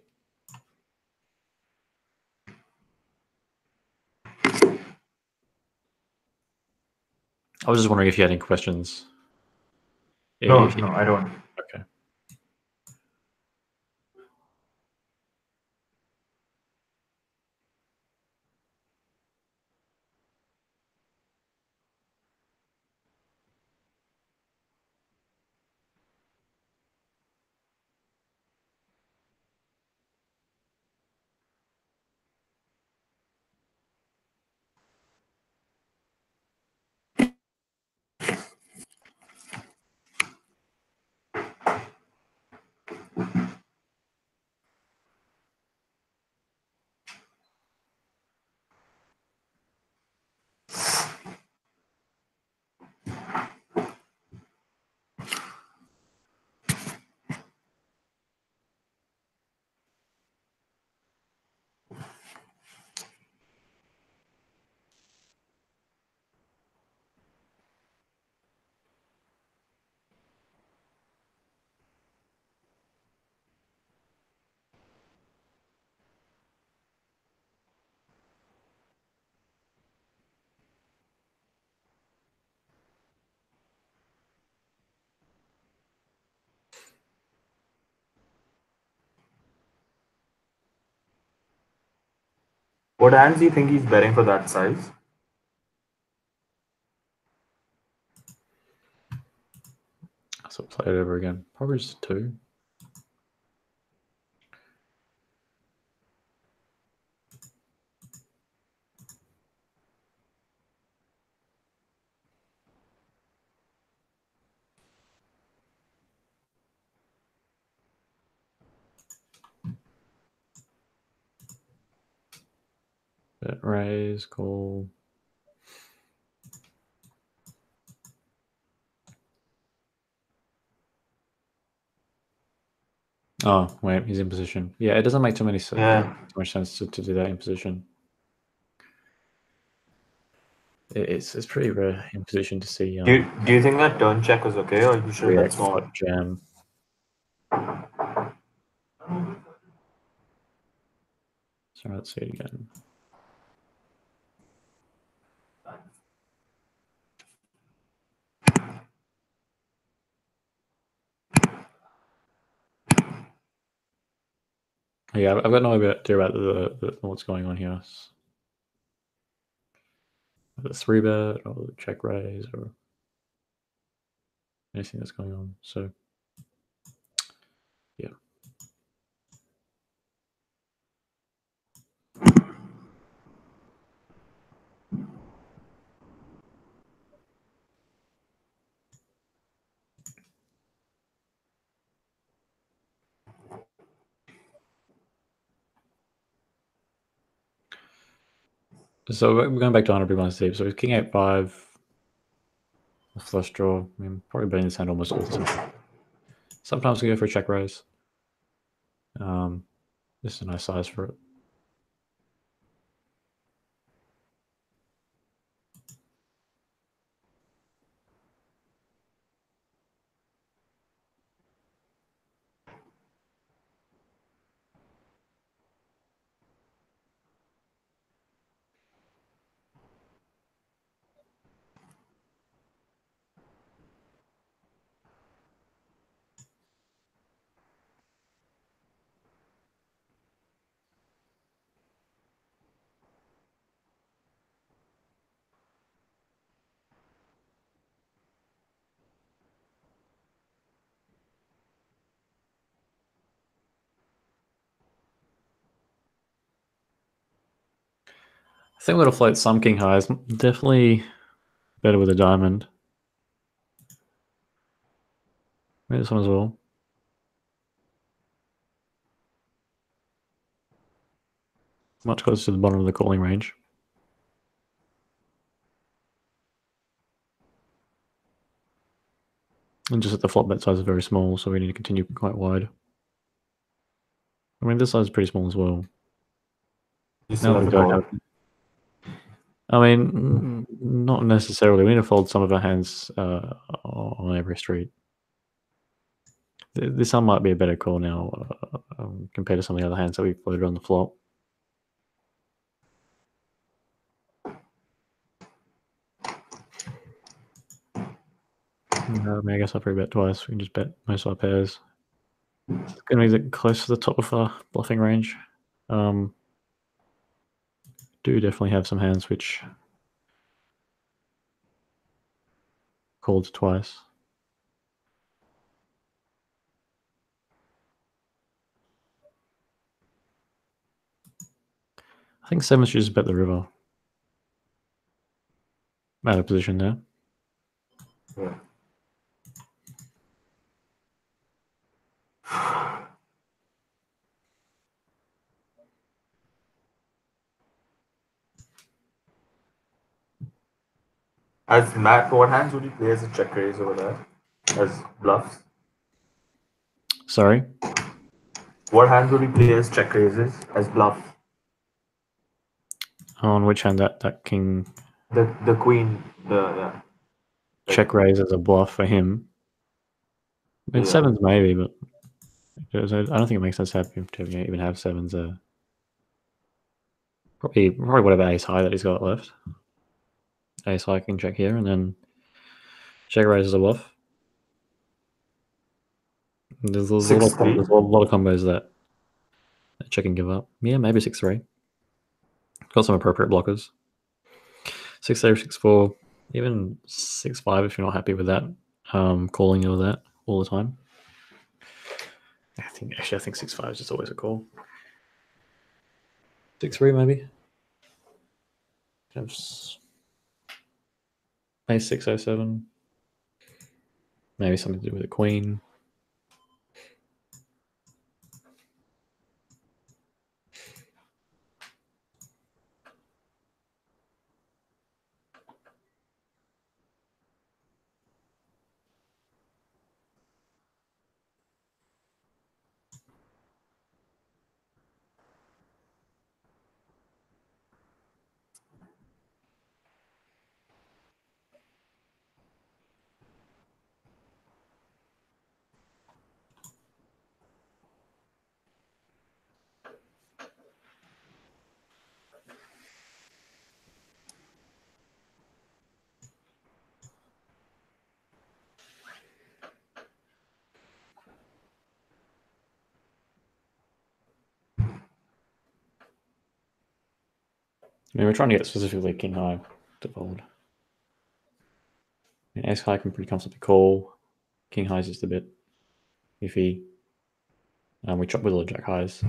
I was just wondering if you had any questions. No, I don't. Okay. What hands do you think he's betting for that size? So play it over again. Probably just 2. Bet raise, call. Oh wait, he's in position. Yeah, it doesn't make too much sense to do that in position. It's pretty rare in position to see. Do you think that turn check was okay, or you should have bet small? Flop jam. So let's see it again. Yeah, I've got no idea about the what's going on here. The 3-bet or the check raise or anything that's going on. So yeah. So we're going back to 100 big blinds deep. So it's king 8-5, a flush draw. I mean, probably betting this hand almost all the time. Sometimes we go for a check raise. This is a nice size for it. I think we're going to float some king highs. Definitely better with a diamond. Maybe this one as well. Much closer to the bottom of the calling range. And just that the flop bet size is very small, so we need to continue quite wide. I mean, this size is pretty small as well. You still have we to don't call. I mean, not necessarily. We need to fold some of our hands on every street. This one might be a better call now compared to some of the other hands that we floated on the flop. I guess I'll probably bet twice. We can just bet most of our pairs. It's going to be close to the top of our bluffing range. Do definitely have some hands which called twice. I think 7 should just bet the river. Out of position there. Yeah. As Matt, what hands would you play as a check raise over there? As bluffs? Sorry? What hands would you play as check raises? As bluff? On which hand that king... The queen, yeah. Check raise as a bluff for him. I mean, 7s maybe, but I don't think it makes sense to even have 7s. Probably whatever ace high that he's got left. Ace high king check here, and then check raise as a bluff. There's a lot of combos that check and give up. Yeah, maybe 6-3. Got some appropriate blockers. 6-3, 6-4, even 6-5 if you're not happy with that. Calling over that all the time. I think 6-5 is just always a call. 6-3 maybe. Ace 6-07. Maybe something to do with the queen. I mean, we're trying to get specifically king high to fold. I mean, ace high can pretty comfortably call. King high is just a bit iffy. We chop with all jack highs.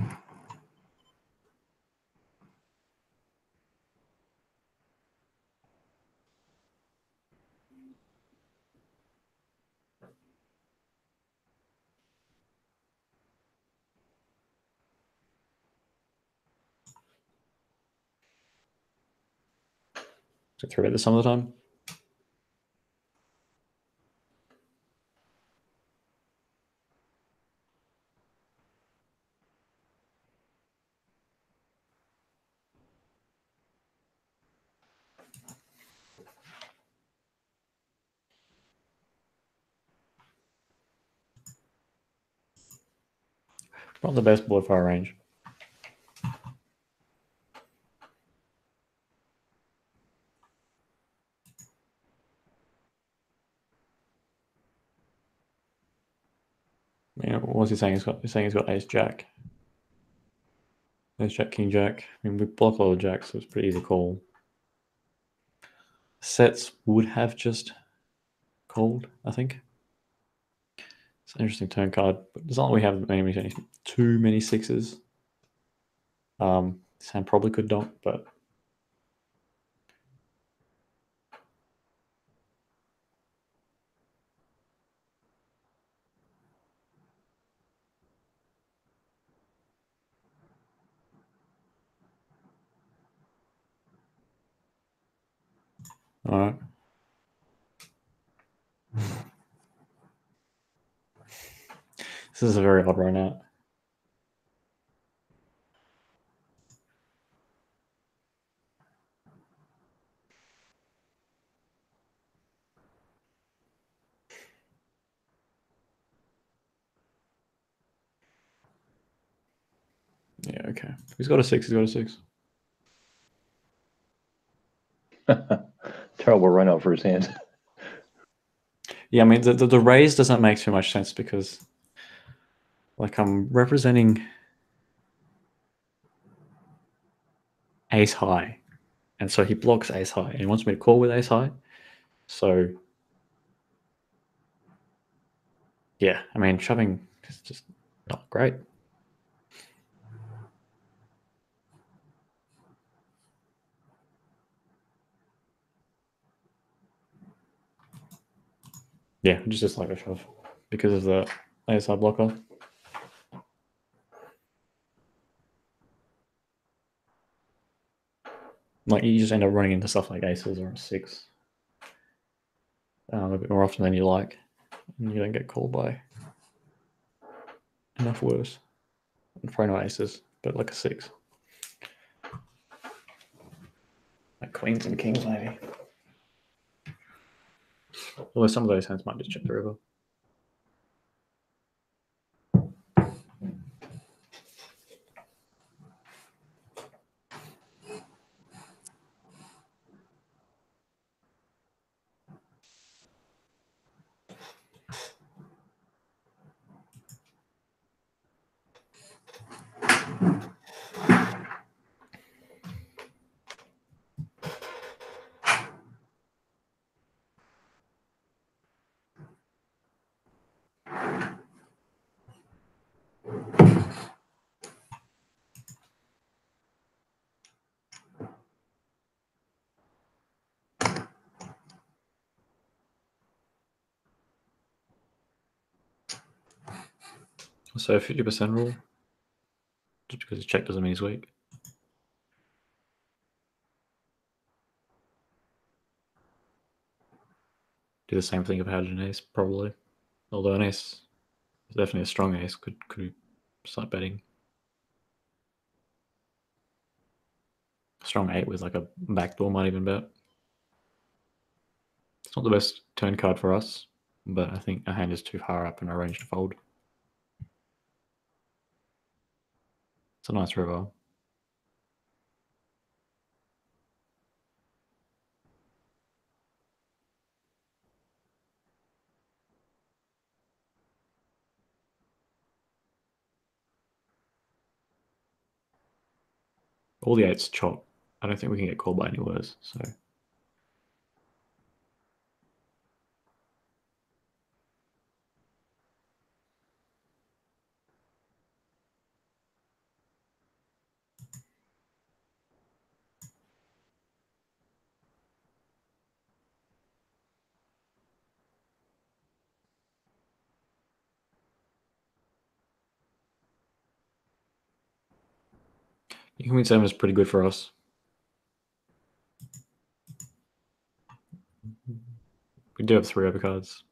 So 3-bet this some of the time. Not the best board for our range. You know, what's he saying? He's saying he's got ace jack. Ace jack, king jack. I mean, we block a lot of jacks, so it's pretty easy to call. Sets would have just called, I think. It's an interesting turn card, but it's not like we have too many sixes. This hand probably could donk, but all right. This is a very odd run out. Yeah, okay. He's got a 6. He's got a 6. Terrible run out for his hand. Yeah, I mean, the raise doesn't make too much sense because, like, I'm representing ace high. And so he blocks ace high. And he wants me to call with ace high. So, yeah, I mean, shoving is just not great. Yeah, just like a shove because of the ace high blocker. Like, you just end up running into stuff like aces or a 6 a bit more often than you like. And you don't get called by enough worse. And probably not aces, but like a 6. Like queens and kings, maybe. Although some of those hands might just check the river. So 50% rule, just because his check doesn't mean he's weak. Do the same thing if I had an ace, probably. Although an ace is definitely a strong ace, could we start betting? A strong 8 with like a backdoor might even bet. It's not the best turn card for us, but I think our hand is too far up in our range to fold. It's a nice river. All the 8s chop. I don't think we can get called by any worse. So you can win 7 is pretty good for us. We do have 3 overcards,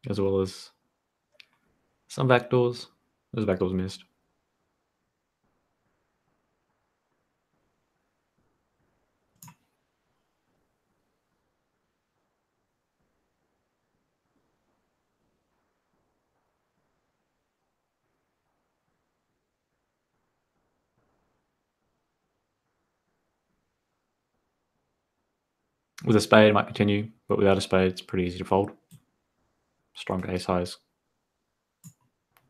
as well as some backdoors. Those backdoors missed. With a spade, it might continue, but without a spade, it's pretty easy to fold. Stronger ace highs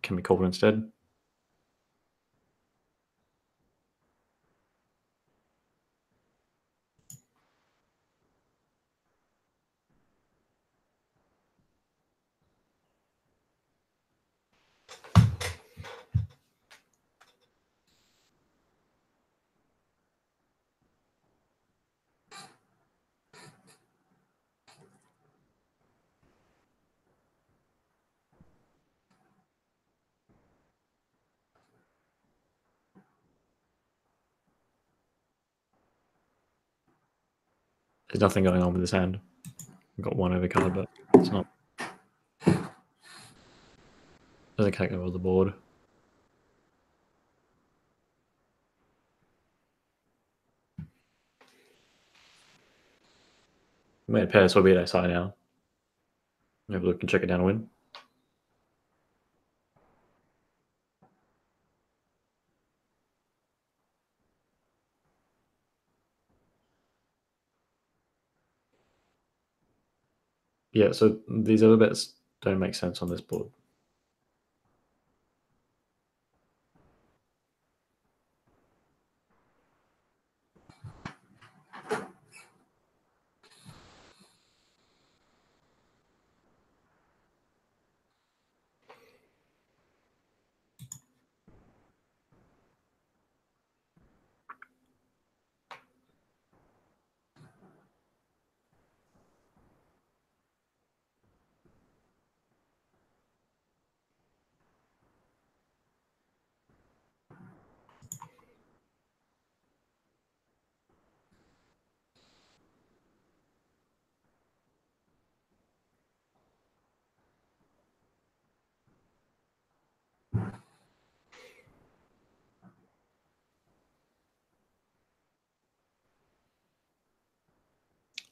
can be called instead. There's nothing going on with this hand. We've got 1 overcard, but it's not. Doesn't connect over the board. We made a pair, so we'll be at ace high now. Maybe we can check it down and win. Yeah, so these other bets don't make sense on this board.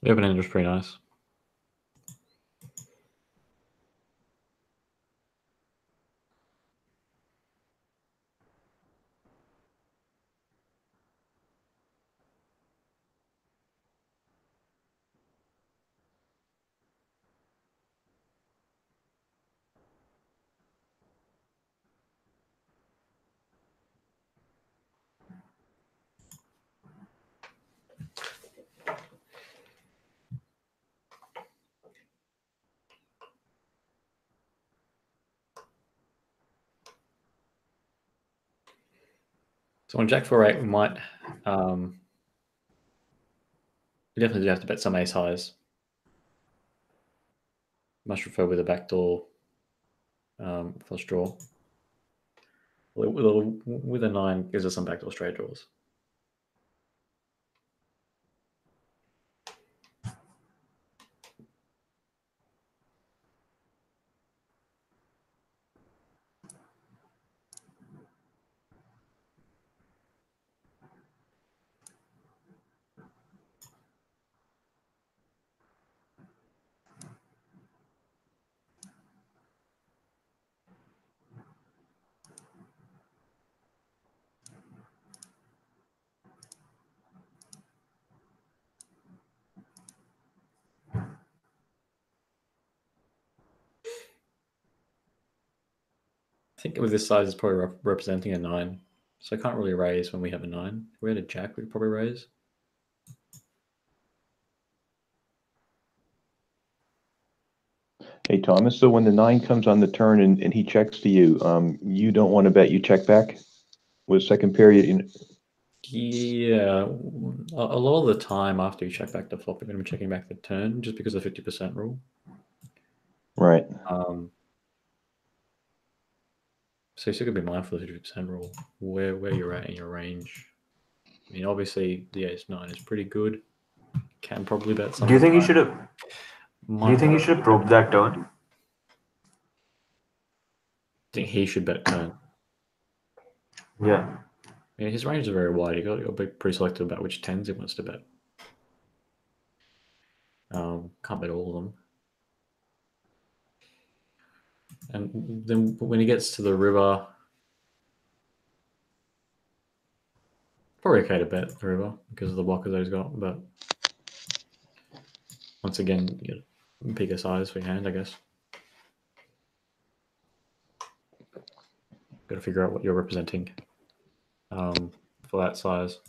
The open end was pretty nice. So on Jack 4-8, we might we definitely do have to bet some ace highs. Much prefer with a backdoor flush draw. With a 9 gives us some backdoor straight draws. I think with this size, it's probably representing a 9. So I can't really raise when we have a 9. If we had a jack, we'd probably raise. Hey, Thomas, so when the 9 comes on the turn and he checks to you, you don't want to bet, you check back with second pair? Yeah, a lot of the time after you check back the flop, you're going to be checking back the turn just because of the 50% rule. Right. So you still got to be mindful of the 50% rule, where you're at in your range. I mean, obviously the ace-9 is pretty good. Can probably bet some. Do you think you should have? Do you think you should have probed that turn? I think he should bet turn. Yeah. Yeah, his range is very wide. You got to be pretty selective about which tens he wants to bet. Can't bet all of them. And then when he gets to the river, probably okay to bet the river because of the blockers that he's got. But once again, you pick a size for your hand, I guess. Got to figure out what you're representing for that size.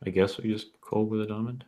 I guess we just call with a diamond.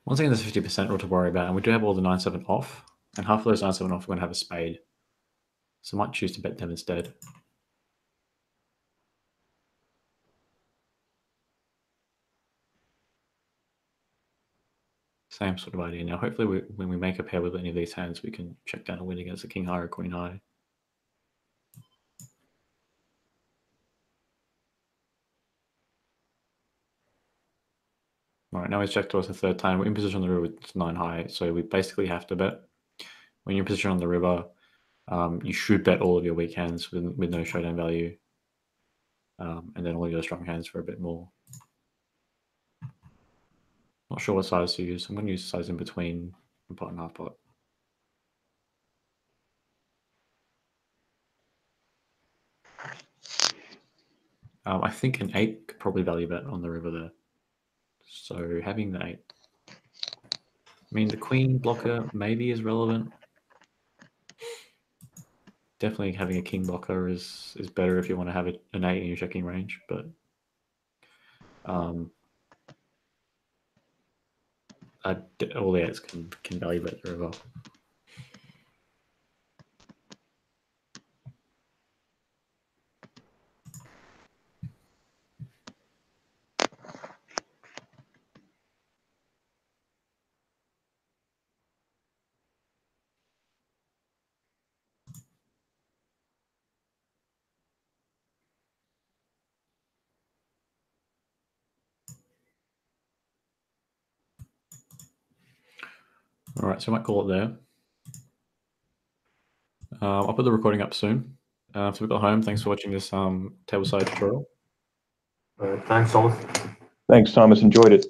Once again, there's 50% rule to worry about, and we do have all the 9-7 off, and half of those 9-7 off, we're going to have a spade. So I might choose to bet them instead. Same sort of idea. Now, hopefully, when we make a pair with any of these hands, we can check down a win against a king high or queen high. All right, now he's checked to us a third time. We're in position on the river with 9 high, so we basically have to bet. When you're in position on the river, you should bet all of your weak hands with no showdown value, and then all your strong hands for a bit more. Not sure what size to use. I'm going to use size in between pot and half pot. I think an 8 could probably value bet on the river there. So having the 8. I mean, the queen blocker maybe is relevant. Definitely having a king blocker is better if you want to have an 8 in your checking range, but all the 8s can value bet the river. All right, so I might call it there. I'll put the recording up soon. So we got home. Thanks for watching this tableside tutorial. Thanks, Thomas. Thanks, Thomas. Enjoyed it.